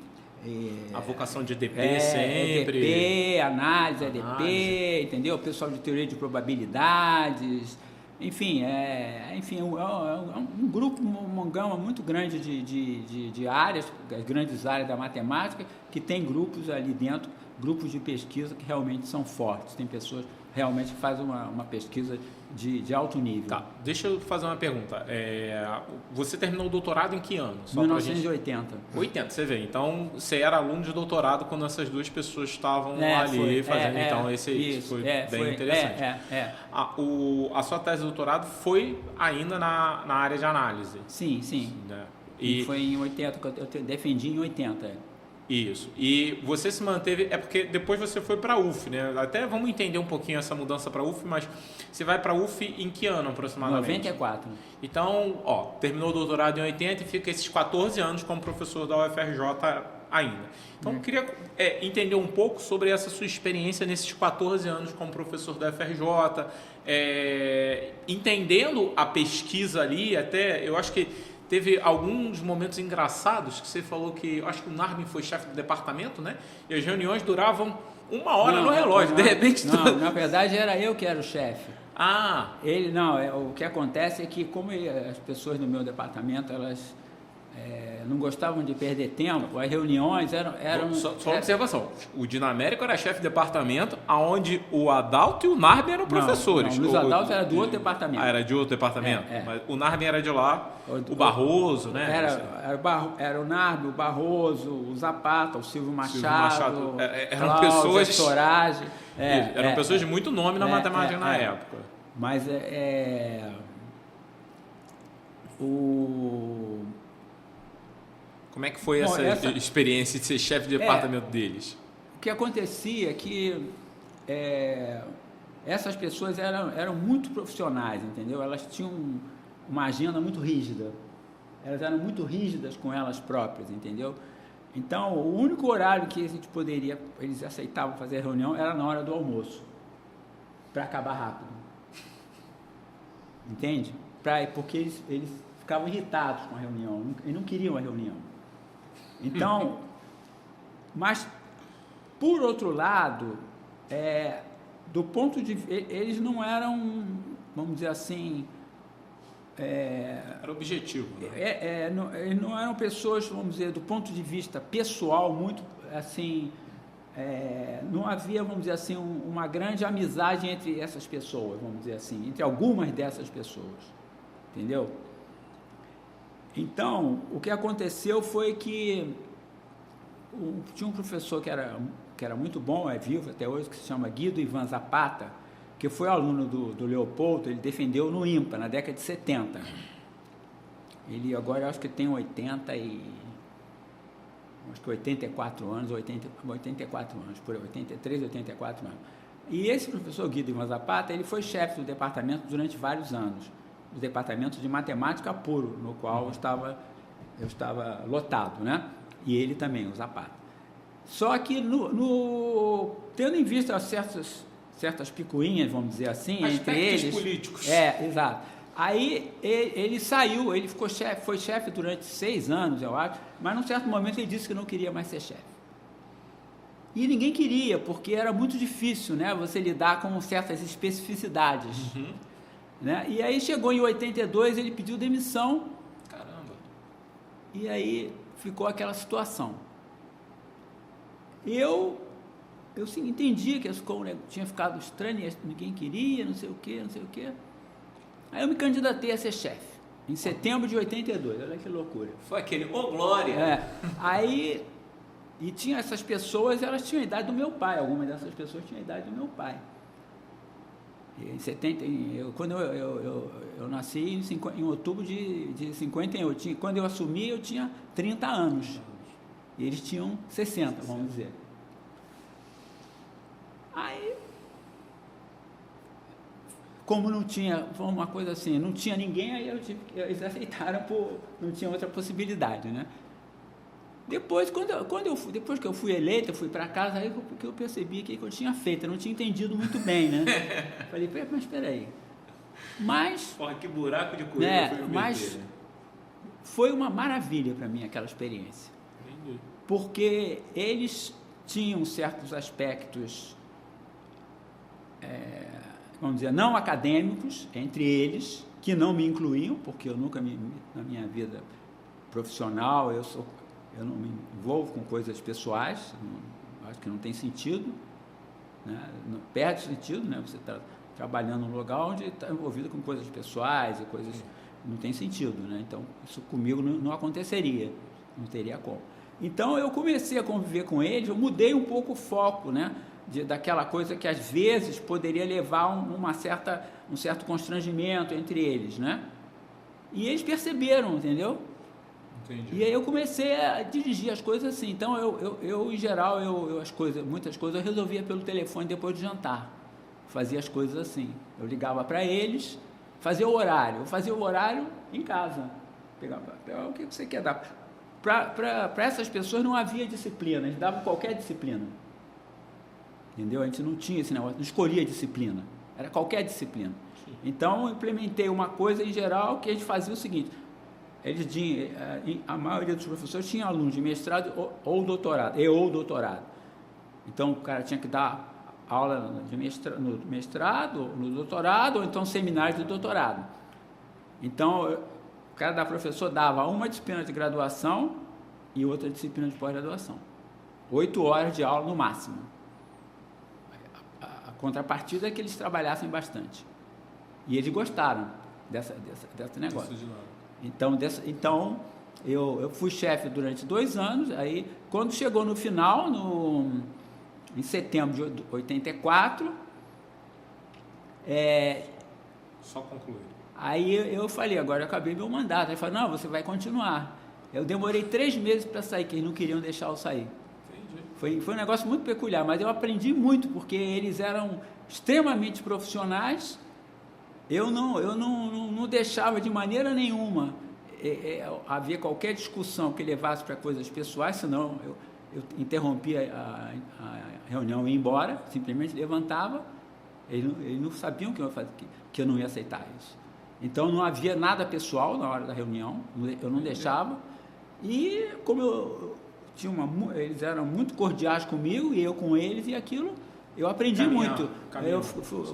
a vocação de EDP sempre... EDP, análise, EDP, entendeu? O pessoal de teoria de probabilidades... Enfim, é um grupo, uma gama muito grande de áreas, as grandes áreas da matemática, que tem grupos ali dentro, grupos de pesquisa que realmente são fortes. Tem pessoas realmente que fazem uma pesquisa de alto nível. Tá, deixa eu fazer uma pergunta. Você terminou o doutorado em que ano? 1980. 80, você vê. Então, você era aluno de doutorado quando essas duas pessoas estavam ali fazendo. Então, isso foi bem interessante. A sua tese de doutorado foi ainda na área de análise? Sim. Né? E foi em 80, que eu defendi em 80. Isso. E você se manteve... É porque depois você foi para a UF, né? Até vamos entender um pouquinho essa mudança para a UF, mas você vai para a UF em que ano aproximadamente? 94. Então, terminou o doutorado em 80 e fica esses 14 anos como professor da UFRJ ainda. Então, eu queria entender um pouco sobre essa sua experiência nesses 14 anos como professor da UFRJ, entendendo a pesquisa ali, até eu acho que teve alguns momentos engraçados que você falou que... Eu acho que o Narbin foi chefe do departamento, né? E as reuniões duravam 1 hora no relógio. De repente... Na verdade, era eu que era o chefe. O que acontece é que, como as pessoas no meu departamento, elas não gostavam de perder tempo, as reuniões eram... Só uma observação. O Dinamérico era chefe de departamento, onde o Adalto e o Narbin eram professores. O Luiz Adalto era do outro departamento. Era de outro departamento? Mas o Narbin era de lá, o Barroso, né? Era o Narbin, o Barroso, o Zapata, o Silvio Machado, eram Cláudio, pessoas... Storage, eram pessoas de muito nome na matemática na época. Mas Como é que foi essa experiência de ser chefe de departamento deles? O que acontecia é que essas pessoas eram muito profissionais, entendeu? Elas tinham uma agenda muito rígida. Elas eram muito rígidas com elas próprias, entendeu? Então, o único horário que eles aceitavam fazer a reunião era na hora do almoço, para acabar rápido. Entende? Porque eles ficavam irritados com a reunião, eles não queriam a reunião. Então, mas, por outro lado, do ponto de vista, eles não eram, vamos dizer assim... Era objetivo. Né? Eles não eram pessoas, vamos dizer, do ponto de vista pessoal, muito, assim... não havia, vamos dizer assim, uma grande amizade entre essas pessoas, vamos dizer assim, entre algumas dessas pessoas, entendeu? Então, o que aconteceu foi que tinha um professor que era muito bom, é vivo até hoje, que se chama Guido Ivan Zapata, que foi aluno do Leopoldo, ele defendeu no IMPA, na década de 70. Ele agora eu acho que tem 84 anos, 84 anos, por aí, 83, 84 anos. E esse professor Guido Lima Zapata, ele foi chefe do departamento durante vários anos, do departamento de matemática puro, no qual eu estava lotado, né? E ele também, o Zapata. Só que, tendo em vista certas picuinhas, vamos dizer assim, entre eles... políticos. Exato. Aí ele saiu, ele foi chefe durante 6 anos, eu acho, mas num certo momento ele disse que não queria mais ser chefe. E ninguém queria, porque era muito difícil, né, você lidar com certas especificidades. Né? E aí chegou em 82, ele pediu demissão. Caramba. E aí ficou aquela situação. Eu entendi que tinha ficado estranho, ninguém queria, não sei o quê. Aí eu me candidatei a ser chefe, em setembro de 82, olha que loucura. Foi aquele, glória! Aí, e tinha essas pessoas, elas tinham a idade do meu pai, algumas dessas pessoas tinham a idade do meu pai. Em 70, quando eu nasci em outubro de 51, quando eu assumi eu tinha 30 anos, e eles tinham 60, vamos dizer. Aí, como não tinha, foi uma coisa assim, não tinha ninguém, aí eles aceitaram, não tinha outra possibilidade, né? Depois que eu fui eleito, eu fui para casa, aí que eu percebi que eu tinha feito, eu não tinha entendido muito bem, né? Falei, mas espera aí. Mas... Porra, que buraco de coelho mas foi uma maravilha para mim aquela experiência. Entendi. Porque eles tinham certos aspectos, vamos dizer, não acadêmicos, entre eles, que não me incluíam, porque eu nunca, na minha vida profissional, eu não me envolvo com coisas pessoais, acho que não tem sentido, né? Perde sentido, né? Você está trabalhando num lugar onde está envolvido com coisas pessoais e coisas... Não tem sentido, né? Então, isso comigo não aconteceria, não teria como. Então, eu comecei a conviver com eles, eu mudei um pouco o foco, né? Daquela coisa que, às vezes, poderia levar um certo constrangimento entre eles, né? E eles perceberam, entendeu? Entendi. E aí eu comecei a dirigir as coisas assim. Então, eu em geral, muitas coisas eu resolvia pelo telefone depois de jantar. Fazia as coisas assim. Eu ligava para eles, fazia o horário. Eu fazia o horário em casa. Pegava o que você quer dar. Para essas pessoas não havia disciplina, eles davam qualquer disciplina. Entendeu? A gente não tinha esse negócio, não escolhia disciplina. Era qualquer disciplina. Então, eu implementei uma coisa em geral que a gente fazia o seguinte... a maioria dos professores tinha alunos de mestrado ou doutorado. Então, o cara tinha que dar aula no mestrado, no doutorado, ou então seminários de doutorado. Então, cada professor dava uma disciplina de graduação e outra disciplina de pós-graduação. 8 horas de aula no máximo. A contrapartida é que eles trabalhassem bastante. E eles gostaram desse negócio. Então eu fui chefe durante 2 anos, aí quando chegou no final, em setembro de 84, Só concluir. Aí eu falei, agora eu acabei meu mandato. Ele falou, não, você vai continuar. Eu demorei 3 meses para sair, que eles não queriam deixar eu sair. Foi um negócio muito peculiar, mas eu aprendi muito, porque eles eram extremamente profissionais. Eu não deixava de maneira nenhuma haver qualquer discussão que levasse para coisas pessoais, senão eu interrompia a reunião e ia embora, simplesmente levantava. Eles não sabiam que eu não ia aceitar isso. Então não havia nada pessoal na hora da reunião, eu não deixava. E como eles eram muito cordiais comigo e eu com eles, e aquilo eu aprendi muito.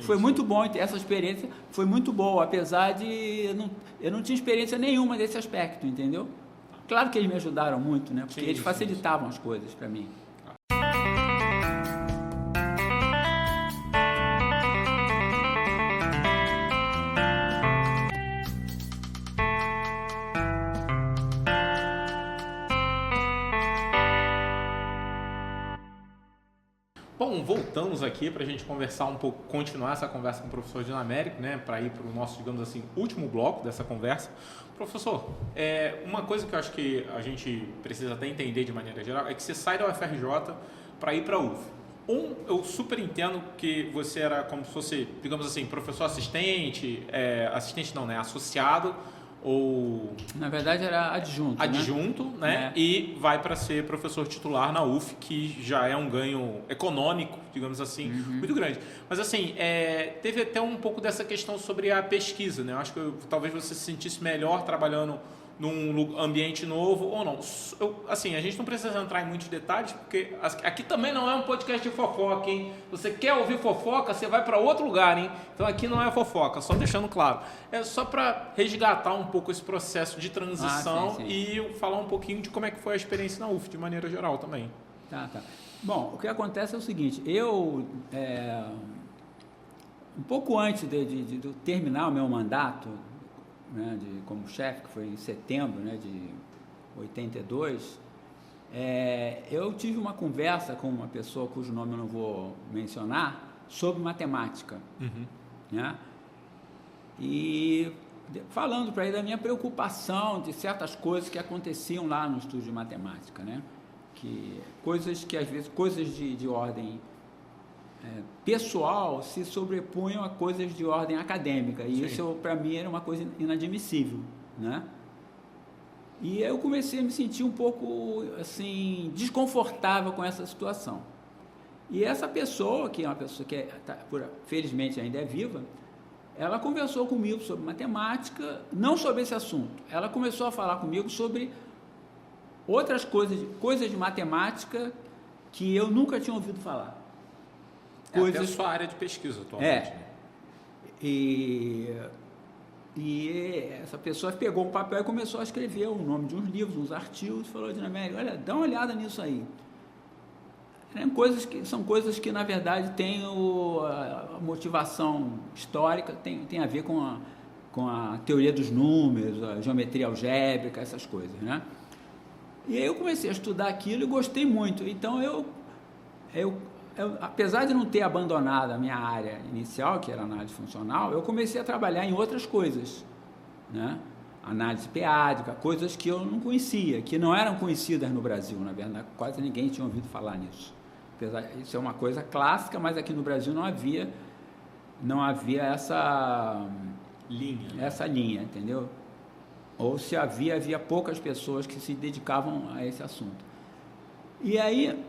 Foi muito bom, essa experiência foi muito boa, apesar de eu não tinha experiência nenhuma desse aspecto, entendeu? Claro que eles me ajudaram muito, né? Porque eles facilitavam as coisas para mim. Então, voltamos aqui para a gente conversar um pouco, continuar essa conversa com o professor Dinamérico, né, para ir para o nosso, digamos assim, último bloco dessa conversa. Professor, uma coisa que eu acho que a gente precisa até entender de maneira geral é que você sai da UFRJ para ir para a UF. Eu super entendo que você era como se fosse, digamos assim, professor assistente, assistente não, né, associado, ou... Na verdade era adjunto, né? E vai para ser professor titular na UF, que já é um ganho econômico, digamos assim, muito grande. Mas assim, teve até um pouco dessa questão sobre a pesquisa, né? Eu acho que talvez você se sentisse melhor trabalhando num ambiente novo ou não. Assim, a gente não precisa entrar em muitos detalhes, porque aqui também não é um podcast de fofoca, hein? Você quer ouvir fofoca, você vai para outro lugar, hein? Então aqui não é fofoca, só deixando claro. É só para resgatar um pouco esse processo de transição sim. E falar um pouquinho de como é que foi a experiência na UF, de maneira geral também. Tá. Bom, o que acontece é o seguinte, eu, um pouco antes de terminar o meu mandato, né, como chefe, que foi em setembro, né, de 82, eu tive uma conversa com uma pessoa cujo nome eu não vou mencionar, sobre matemática. Né? E falando para ele da minha preocupação de certas coisas que aconteciam lá no estudo de matemática, né? Coisas que às vezes, coisas de ordem pessoal se sobrepunham a coisas de ordem acadêmica, e isso para mim era uma coisa inadmissível, né? E eu comecei a me sentir um pouco assim desconfortável com essa situação. E essa pessoa, que é uma pessoa que felizmente ainda é viva, ela conversou comigo sobre matemática, não sobre esse assunto. Ela começou a falar comigo sobre outras coisas de matemática que eu nunca tinha ouvido falar. Até a sua área de pesquisa atualmente. E essa pessoa pegou um papel e começou a escrever o nome de uns livros, uns artigos, e falou: Dinamérico, olha, dá uma olhada nisso aí. São coisas que, na verdade, têm a motivação histórica, tem a ver com a teoria dos números, a geometria algébrica, essas coisas, né? E aí eu comecei a estudar aquilo e gostei muito. Então, eu apesar de não ter abandonado a minha área inicial, que era análise funcional, eu comecei a trabalhar em outras coisas, né? Análise p-ádica, coisas que eu não conhecia, que não eram conhecidas no Brasil, na verdade, quase ninguém tinha ouvido falar nisso. Isso é uma coisa clássica, mas aqui no Brasil não havia essa linha, entendeu? Ou se havia poucas pessoas que se dedicavam a esse assunto. E aí,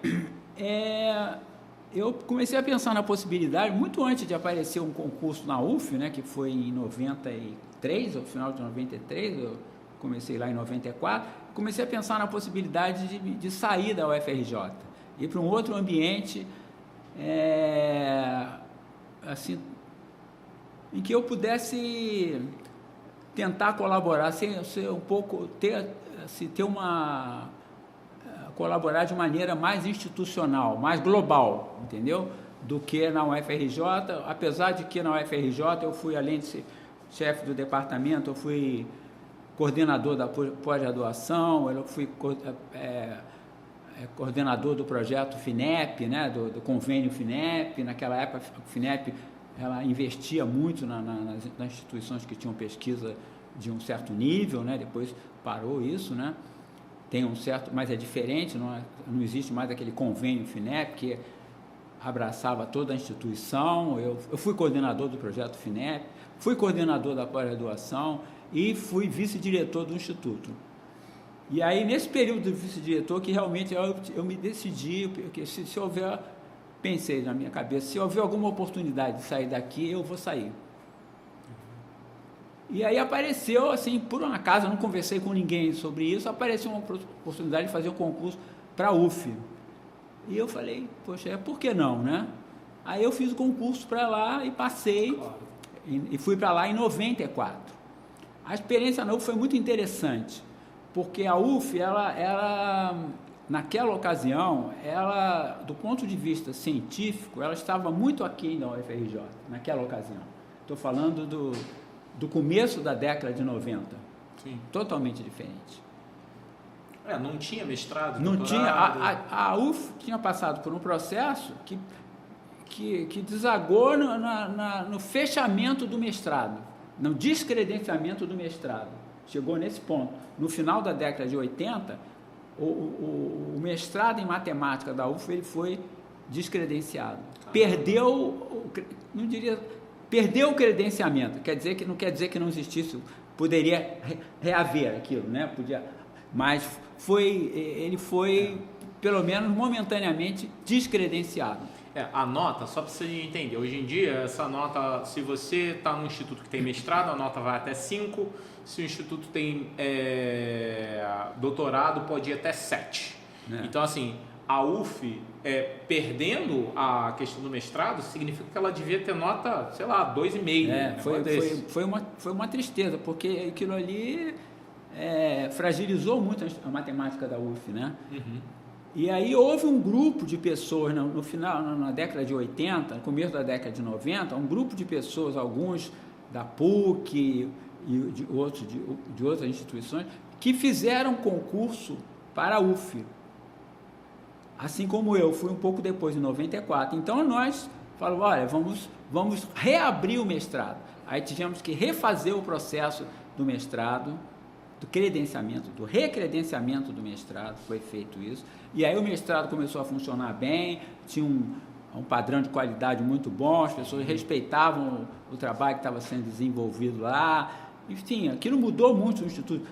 eu comecei a pensar na possibilidade, muito antes de aparecer um concurso na UF, né, que foi em 93, ao final de 93, eu comecei lá em 94, comecei a pensar na possibilidade de sair da UFRJ, ir para um outro ambiente, assim, em que eu pudesse tentar colaborar, ser um pouco, colaborar de maneira mais institucional, mais global, entendeu? Do que na UFRJ, apesar de que na UFRJ eu fui, além de ser chefe do departamento, eu fui coordenador da pós-graduação, eu fui coordenador do projeto FINEP, né, do convênio FINEP. Naquela época, a FINEP ela investia muito nas instituições que tinham pesquisa de um certo nível, né, depois parou isso, né? Tem um certo, mas é diferente, não existe mais aquele convênio FINEP que abraçava toda a instituição. Eu fui coordenador do projeto FINEP, fui coordenador da pós-graduação e fui vice-diretor do Instituto. E aí, nesse período de vice-diretor, que realmente eu me decidi, porque se houver, pensei na minha cabeça, se houver alguma oportunidade de sair daqui, eu vou sair. E aí apareceu, assim, por um acaso, eu não conversei com ninguém sobre isso, apareceu uma oportunidade de fazer um concurso para a UF. E eu falei, poxa, por que não, né? Aí eu fiz o concurso para lá e passei, claro. E fui para lá em 94. A experiência na UF foi muito interessante, porque a UF, ela naquela ocasião, do ponto de vista científico, ela estava muito aquém da UFRJ, naquela ocasião. Estou falando do começo da década de 90. Sim. Totalmente diferente. Não tinha mestrado? Não tinha. A UF tinha passado por um processo que que desagou no fechamento do mestrado, no descredenciamento do mestrado. Chegou nesse ponto. No final da década de 80, o mestrado em matemática da UF ele foi descredenciado. Perdeu o credenciamento. Não quer dizer que não existisse, poderia reaver aquilo, né? Mas ele foi, pelo menos momentaneamente, descredenciado. A nota, só para você entender, hoje em dia, essa nota, se você está num instituto que tem mestrado, a nota vai até 5, se o instituto tem doutorado, pode ir até 7. Então, assim, a UF, perdendo a questão do mestrado, significa que ela devia ter nota, sei lá, 2,5. Foi uma tristeza, porque aquilo ali fragilizou muito a matemática da UF, né? Uhum. E aí houve um grupo de pessoas, no final, na década de 80, no começo da década de 90, um grupo de pessoas, alguns da PUC e de outras instituições, que fizeram concurso para a UF. Assim como eu, fui um pouco depois, em 94. Então nós falamos, olha, vamos reabrir o mestrado. Aí tivemos que refazer o processo do mestrado, do credenciamento, do recredenciamento do mestrado, foi feito isso. E aí o mestrado começou a funcionar bem, tinha um padrão de qualidade muito bom, as pessoas respeitavam o trabalho que estava sendo desenvolvido lá. Enfim, aquilo mudou muito o Instituto.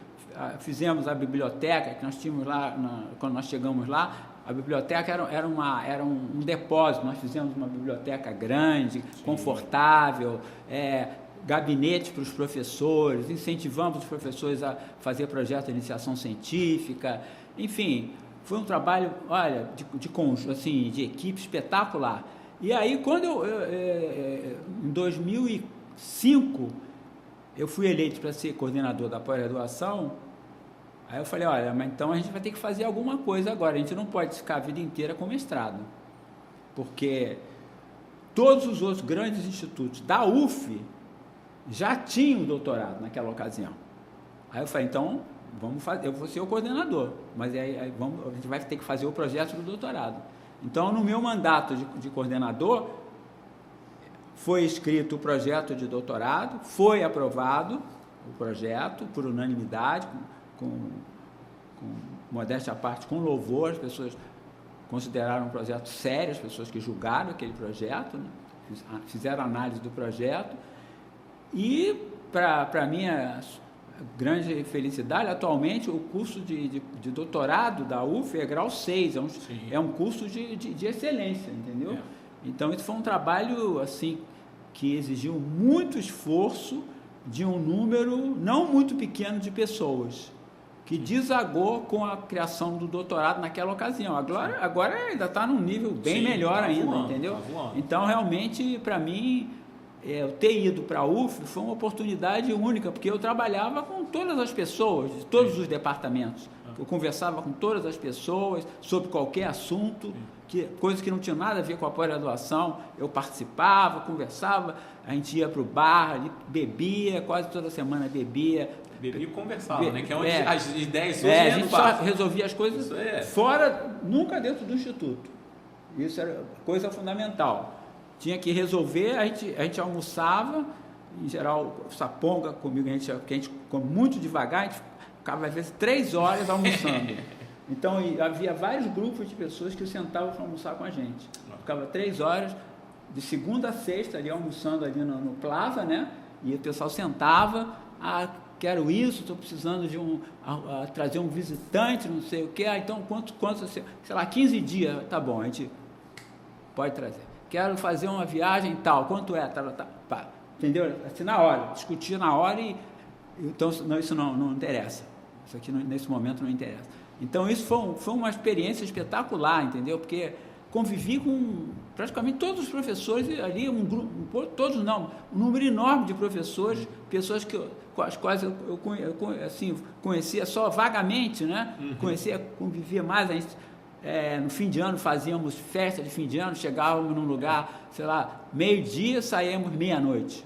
Fizemos a biblioteca, que nós tínhamos lá, quando nós chegamos lá, a biblioteca era um depósito, nós fizemos uma biblioteca grande, confortável, gabinete para os professores, incentivamos os professores a fazer projetos de iniciação científica, enfim, foi um trabalho, olha, de equipe espetacular. E aí, quando em 2005, eu fui eleito para ser coordenador da pós-graduação, aí eu falei, olha, mas então a gente vai ter que fazer alguma coisa agora, a gente não pode ficar a vida inteira com mestrado, porque todos os outros grandes institutos da UF já tinham doutorado naquela ocasião. Aí eu falei, então, vamos fazer, eu vou ser o coordenador, mas a gente vai ter que fazer o projeto do doutorado. Então, no meu mandato de coordenador, foi escrito o projeto de doutorado, foi aprovado o projeto por unanimidade, com modéstia à parte, com louvor, as pessoas consideraram um projeto sério, as pessoas que julgaram aquele projeto, né? Fizeram análise do projeto. E, para minha grande felicidade, atualmente o curso de doutorado da UF é grau 6, é um curso de excelência, entendeu? Então, isso foi um trabalho assim, que exigiu muito esforço de um número não muito pequeno de pessoas, que desagou com a criação do doutorado naquela ocasião. Agora ainda está num nível bem melhor ainda, voando, entendeu? Tá voando. Então, realmente, para mim, eu ter ido para a UF foi uma oportunidade única, porque eu trabalhava com todas as pessoas, de todos os departamentos. Eu conversava com todas as pessoas sobre qualquer assunto, coisas que não tinham nada a ver com a pós-graduação. Eu participava, conversava, a gente ia para o bar, bebia, quase toda semana bebia. Bebia e conversava, né? Que é onde as ideias surgem. A gente só resolvia as coisas fora, nunca dentro do instituto. Isso era coisa fundamental. Tinha que resolver, a gente almoçava, em geral, Saponga comigo, que a gente come muito devagar, a gente ficava às vezes 3 horas almoçando. Então, havia vários grupos de pessoas que sentavam para almoçar com a gente. Ficava 3 horas, de segunda a sexta, ali almoçando ali no Plaza, né? E o pessoal sentava, quero isso, estou precisando de trazer um visitante, não sei o quê, então quanto, sei lá, 15 dias, tá bom, a gente pode trazer. Quero fazer uma viagem tal, quanto é? Pá, entendeu? Assim, na hora, discutir na hora então, isso não interessa. Isso aqui, nesse momento, não interessa. Então, isso foi uma experiência espetacular, entendeu? Porque convivi com praticamente todos os professores ali, um número enorme de professores, pessoas com as quais eu assim, conhecia só vagamente, né? Convivia mais, a gente, no fim de ano fazíamos festa de fim de ano, chegávamos num lugar, sei lá, meio-dia, saíamos meia-noite.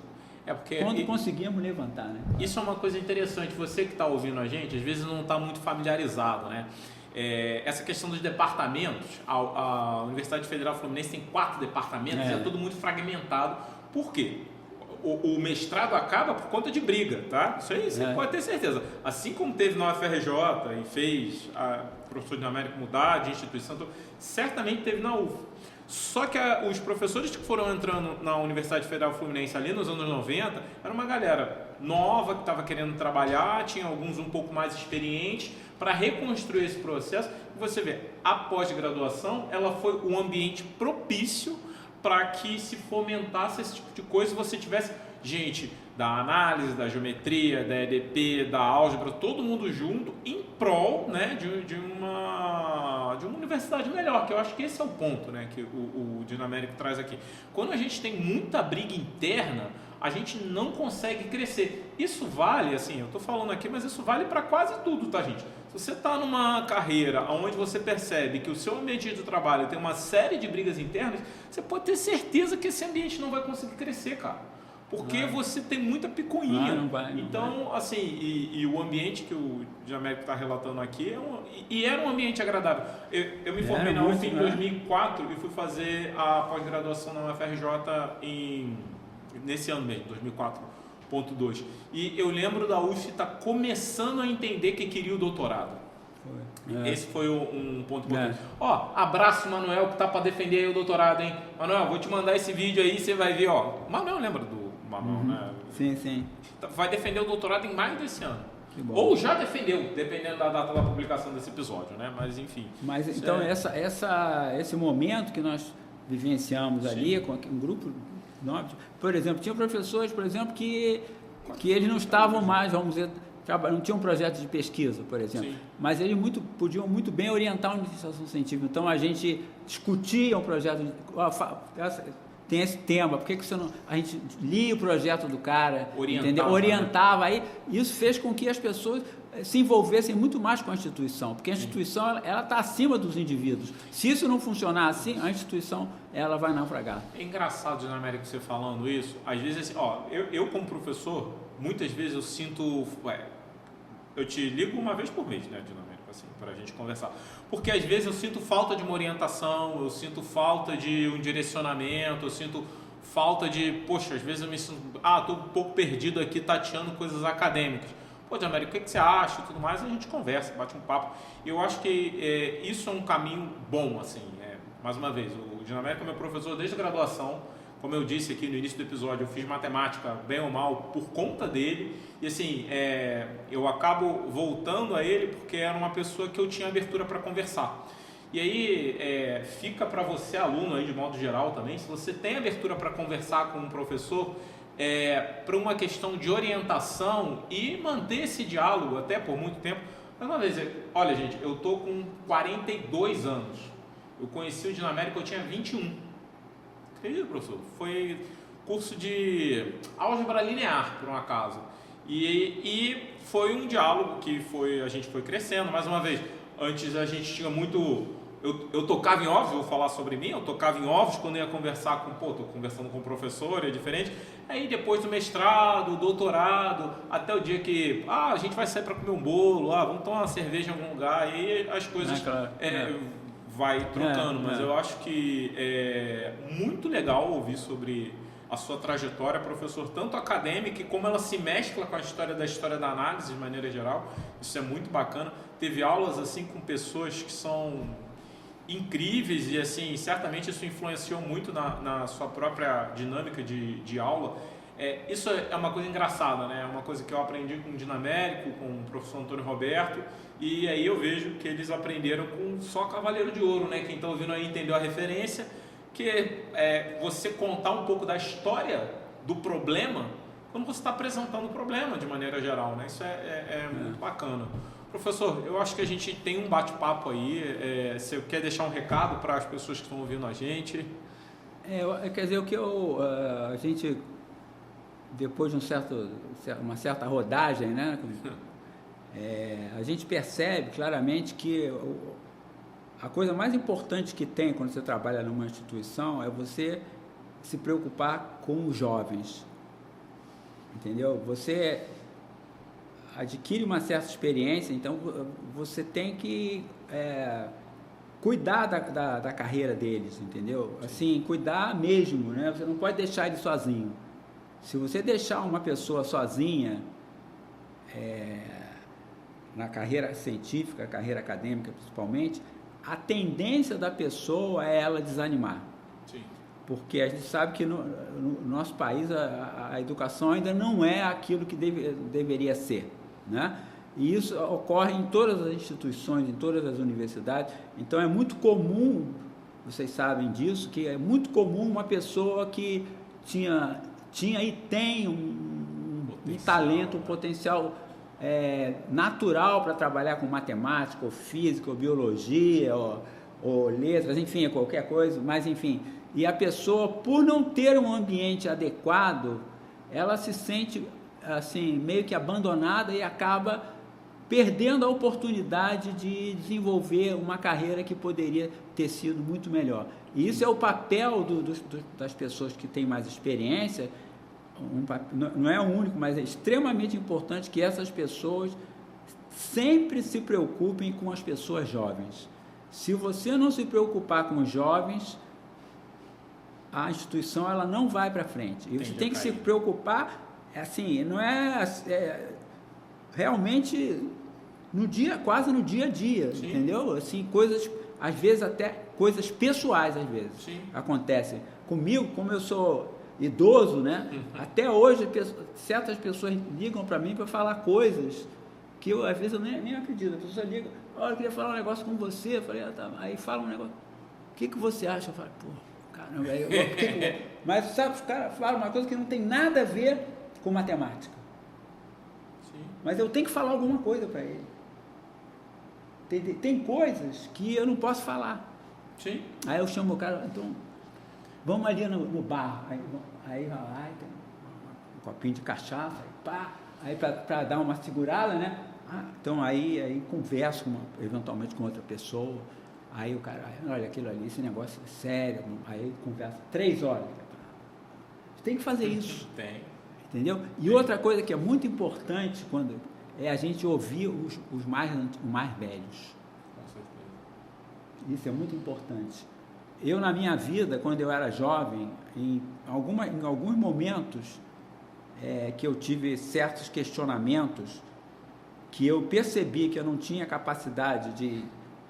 Quando conseguíamos levantar, né? Isso é uma coisa interessante, você que está ouvindo a gente, às vezes não está muito familiarizado, né? essa questão dos departamentos, a Universidade Federal Fluminense tem 4 departamentos, é tudo muito fragmentado. Por quê? O mestrado acaba por conta de briga, tá? Isso aí você pode ter certeza. Assim como teve na UFRJ e fez o professor Dinamérico mudar de instituição, certamente teve na UF. Só que os professores que foram entrando na Universidade Federal Fluminense ali nos anos 90, era uma galera nova que estava querendo trabalhar, tinha alguns um pouco mais experientes, para reconstruir esse processo. E você vê, a pós-graduação, ela foi um ambiente propício para que se fomentasse esse tipo de coisa e você tivesse gente da análise, da geometria, da EDP, da álgebra, todo mundo junto em prol, né, de uma universidade melhor, que eu acho que esse é o ponto, né, que o Dinamérico traz aqui. Quando a gente tem muita briga interna, a gente não consegue crescer. Isso vale, assim, eu estou falando aqui, mas isso vale para quase tudo, tá, gente? Se você está numa carreira onde você percebe que o seu ambiente de trabalho tem uma série de brigas internas, você pode ter certeza que esse ambiente não vai conseguir crescer, cara. Porque você tem muita picuinha. Não vai. Assim, e o ambiente que o Dinamérico está relatando aqui era um ambiente agradável. Eu me formei na UF em 2004 e fui fazer a pós-graduação na UFRJ nesse ano mesmo, 2004.2. E eu lembro da UF estar começando a entender que queria o doutorado. Esse foi um ponto importante. Abraço, Manuel, que tá para defender aí o doutorado, hein? Manuel, vou te mandar esse vídeo aí, você vai ver, Manuel, lembra do Manuel, né? Sim. Vai defender o doutorado em maio desse ano. Ou já defendeu, dependendo da data da publicação desse episódio, né? Mas enfim. Mas então esse momento que nós vivenciamos ali com um grupo nove, por exemplo, tinha professores, por exemplo, que eles não estavam mais, vamos dizer, não tinham um projeto de pesquisa, por exemplo, mas eles podiam muito bem orientar uma iniciação científica. Então a gente discutia um projeto, tem esse tema, por que você não... A gente lia o projeto do cara, orientava, aí isso fez com que as pessoas se envolvessem muito mais com a instituição, porque a instituição ela está acima dos indivíduos. Se isso não funcionar assim, a instituição ela vai naufragar. É engraçado, Dinamérico, você falando isso. Às vezes, eu como professor, muitas vezes eu sinto... eu te ligo uma vez por mês, né, Dinamérico, assim, para a gente conversar. Porque às vezes eu sinto falta de uma orientação, eu sinto falta de um direcionamento, eu sinto falta de... Poxa, às vezes eu me sinto... estou um pouco perdido aqui, tateando coisas acadêmicas. Pô, Dinamérico, o que você acha e tudo mais? A gente conversa, bate um papo. Eu acho que isso é um caminho bom, assim. Mais uma vez, o Dinamérico é meu professor desde a graduação. Como eu disse aqui no início do episódio, eu fiz matemática, bem ou mal, por conta dele. E assim, eu acabo voltando a ele porque era uma pessoa que eu tinha abertura para conversar. E aí, fica para você, aluno aí de modo geral também, se você tem abertura para conversar com um professor, para uma questão de orientação e manter esse diálogo até por muito tempo. Mais uma vez, olha gente, eu estou com 42 anos. Eu conheci o Dinamérico, eu tinha 21. Acredito, professor? Foi curso de álgebra linear, por um acaso. E foi um diálogo que a gente foi crescendo. Mais uma vez, antes a gente tinha muito... Eu tocava em ovos, vou falar sobre mim, eu tocava em ovos quando eu ia conversar estou conversando com o professor, é diferente. Aí depois do mestrado, doutorado, até o dia que, a gente vai sair para comer um bolo, vamos tomar uma cerveja em algum lugar, aí as coisas vai trocando. Mas eu acho que é muito legal ouvir sobre a sua trajetória, professor, tanto acadêmica como ela se mescla com a história da análise de maneira geral. Isso é muito bacana. Teve aulas assim com pessoas que são incríveis e assim, certamente isso influenciou muito na sua própria dinâmica de aula. Isso é uma coisa engraçada, né? É uma coisa que eu aprendi com o Dinamérico, com o professor Antônio Roberto, e aí eu vejo que eles aprenderam com só Cavaleiro de Ouro, né? Quem está ouvindo aí entendeu a referência, que é você contar um pouco da história do problema quando você está apresentando o problema de maneira geral, né? Isso é muito bacana. Professor, eu acho que a gente tem um bate-papo aí. Você quer deixar um recado para as pessoas que estão ouvindo a gente? Quer dizer, a gente, depois de uma certa rodagem, né, a gente percebe claramente que a coisa mais importante que tem quando você trabalha numa instituição é você se preocupar com os jovens. Entendeu? adquire uma certa experiência, então você tem que cuidar da carreira deles, entendeu? Assim, cuidar mesmo, né? Você não pode deixar ele sozinho. Se você deixar uma pessoa sozinha na carreira científica, carreira acadêmica principalmente, a tendência da pessoa é ela desanimar. Sim. Porque a gente sabe que no nosso país a educação ainda não é aquilo que deveria ser, né? E isso ocorre em todas as instituições, em todas as universidades. Então é muito comum, vocês sabem disso, que é muito comum uma pessoa que tinha e tem um talento, um potencial natural para trabalhar com matemática, ou física, ou biologia, ou letras, enfim, qualquer coisa, mas enfim. E a pessoa, por não ter um ambiente adequado, ela se sente assim, meio que abandonada e acaba perdendo a oportunidade de desenvolver uma carreira que poderia ter sido muito melhor. E isso é o papel das pessoas que têm mais experiência, não é o único, mas é extremamente importante que essas pessoas sempre se preocupem com as pessoas jovens. Se você não se preocupar com os jovens, a instituição ela não vai para frente. E você tem que se preocupar, assim, não realmente quase no dia a dia, sim, entendeu? Assim, coisas, às vezes até coisas pessoais, às vezes, sim, acontecem. Comigo, como eu sou idoso, né? Até hoje, certas pessoas ligam para mim para falar coisas que às vezes eu nem acredito. A pessoa liga, olha, eu queria falar um negócio com você. Eu falei, tá. Aí fala um negócio, o que você acha? Eu falo, pô, caramba, mas sabe, os caras falam uma coisa que não tem nada a ver com matemática. Sim. Mas eu tenho que falar alguma coisa para ele. Tem coisas que eu não posso falar. Sim. Aí eu chamo o cara, então, vamos ali no bar. Aí vai lá, tem um copinho de cachaça, aí para dar uma segurada, né? Então aí converso eventualmente com outra pessoa. Aí o cara, olha, aquilo ali, esse negócio é sério. Aí conversa 3 horas. Você tem que fazer isso. Tem. Entendeu? E outra coisa que é muito importante é a gente ouvir os mais velhos. Com certeza. Isso é muito importante. Eu, na minha vida, quando eu era jovem, em alguns momentos que eu tive certos questionamentos, que eu percebi que eu não tinha capacidade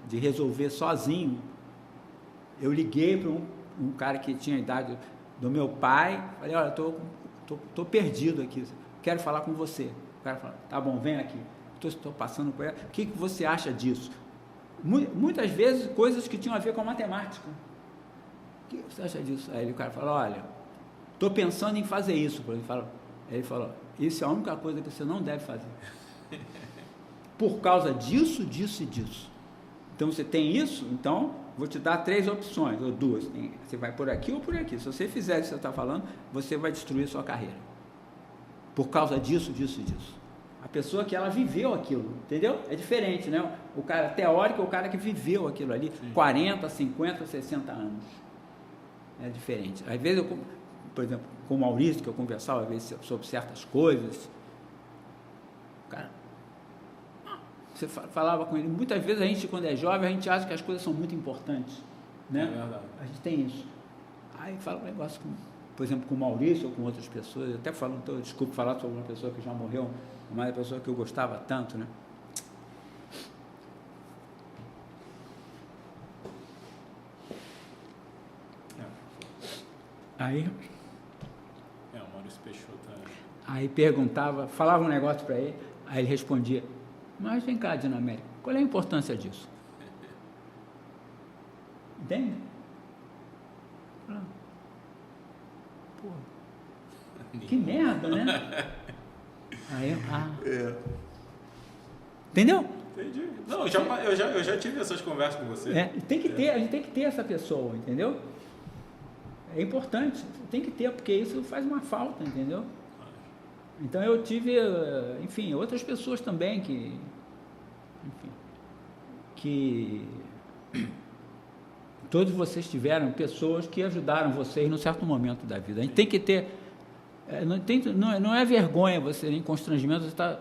de resolver sozinho, eu liguei para um cara que tinha a idade do meu pai, falei, olha, estou perdido aqui, quero falar com você. O cara fala, tá bom, vem aqui, estou passando por ela, o que você acha disso? Muitas vezes coisas que tinham a ver com a matemática. O que você acha disso? Aí o cara fala, olha, estou pensando em fazer isso. Ele falou, isso é a única coisa que você não deve fazer. Por causa disso, disso e disso. Então você tem isso, então vou te dar 3 opções, ou 2. Você vai por aqui ou por aqui. Se você fizer o que você está falando, você vai destruir a sua carreira. Por causa disso, disso e disso. A pessoa que ela viveu aquilo, entendeu? É diferente, né? O cara teórico é o cara que viveu aquilo ali, sim, 40, 50, 60 anos. É diferente. Às vezes, por exemplo, com o Maurício, que eu conversava às vezes sobre certas coisas, cara, você falava com ele, muitas vezes a gente, quando é jovem, a gente acha que as coisas são muito importantes, né? É verdade. A gente tem isso. Aí fala um negócio, por exemplo, com o Maurício ou com outras pessoas, eu até falo, então, desculpe falar sobre uma pessoa que já morreu, mas uma pessoa que eu gostava tanto, né? Aí, o Maurício Peixoto. Aí falava um negócio para ele, aí ele respondia, mas vem cá, Dinamérica, qual é a importância disso? Entende? Pô, que merda, né? Aí, entendeu? Entendi. Não, eu já tive essas conversas com você. A gente tem que ter essa pessoa, entendeu? É importante, tem que ter, porque isso faz uma falta, entendeu? Então eu tive, enfim, outras pessoas também que todos vocês tiveram pessoas que ajudaram vocês num certo momento da vida. A gente tem que ter, não é vergonha você, nem constrangimento, você está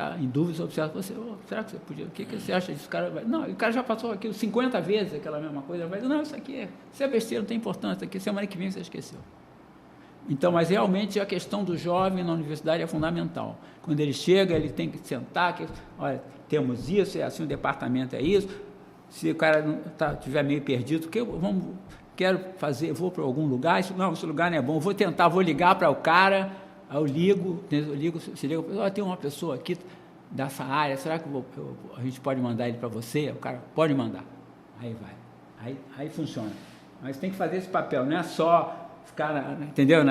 está em dúvida sobre certo, você, será que você podia, o que você acha disso? Não, o cara já passou aquilo 50 vezes, aquela mesma coisa, vai dizer, não, isso é besteira, não tem importância, aqui semana que vem você esqueceu. Então, mas realmente a questão do jovem na universidade é fundamental. Quando ele chega, ele tem que sentar, olha, temos isso, é assim, o departamento é isso. Se o cara estiver meio perdido, quero fazer, vou para algum lugar, esse lugar não é bom, vou tentar, vou ligar para o cara, aí eu ligo, tem uma pessoa aqui dessa área, será que a gente pode mandar ele para você? O cara pode mandar. Aí vai, aí funciona. Mas tem que fazer esse papel, não é só ficar, entendeu?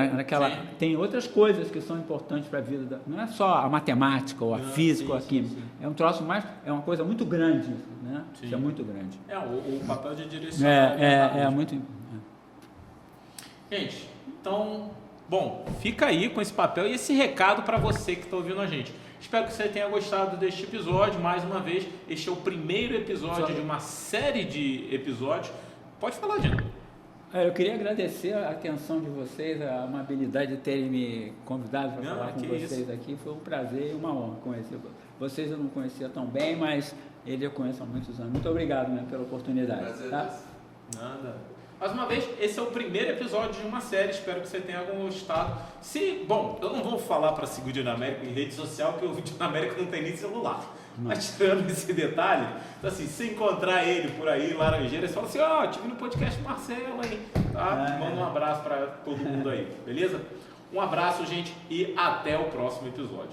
Tem outras coisas que são importantes para a vida, não é só a matemática ou a física ou a química, é um troço mais, é uma coisa muito grande, né? Isso é muito grande. O papel de direcionar. É muito... Gente, então, bom, fica aí com esse papel e esse recado para você que está ouvindo a gente. Espero que você tenha gostado deste episódio. Mais uma vez, este é o primeiro episódio de uma série de episódios. Pode falar, Dino. Eu queria agradecer a atenção de vocês, a amabilidade de terem me convidado para falar com vocês aqui. Foi um prazer e uma honra conhecer vocês. Eu não conhecia tão bem, mas ele eu conheço há muitos anos. Muito obrigado, né, pela oportunidade. Prazer. Tá? Nada. Mais uma vez, esse é o primeiro episódio de uma série. Espero que você tenha gostado. Bom, eu não vou falar para seguir o Dinamérico em rede social, porque o Dinamérico não tem nem celular. Mas tirando esse detalhe, então, assim, se encontrar ele por aí, Laranjeira, você fala assim, tive no podcast Marcelo aí, tá? Manda um abraço para todo mundo aí, beleza? Um abraço, gente, e até o próximo episódio.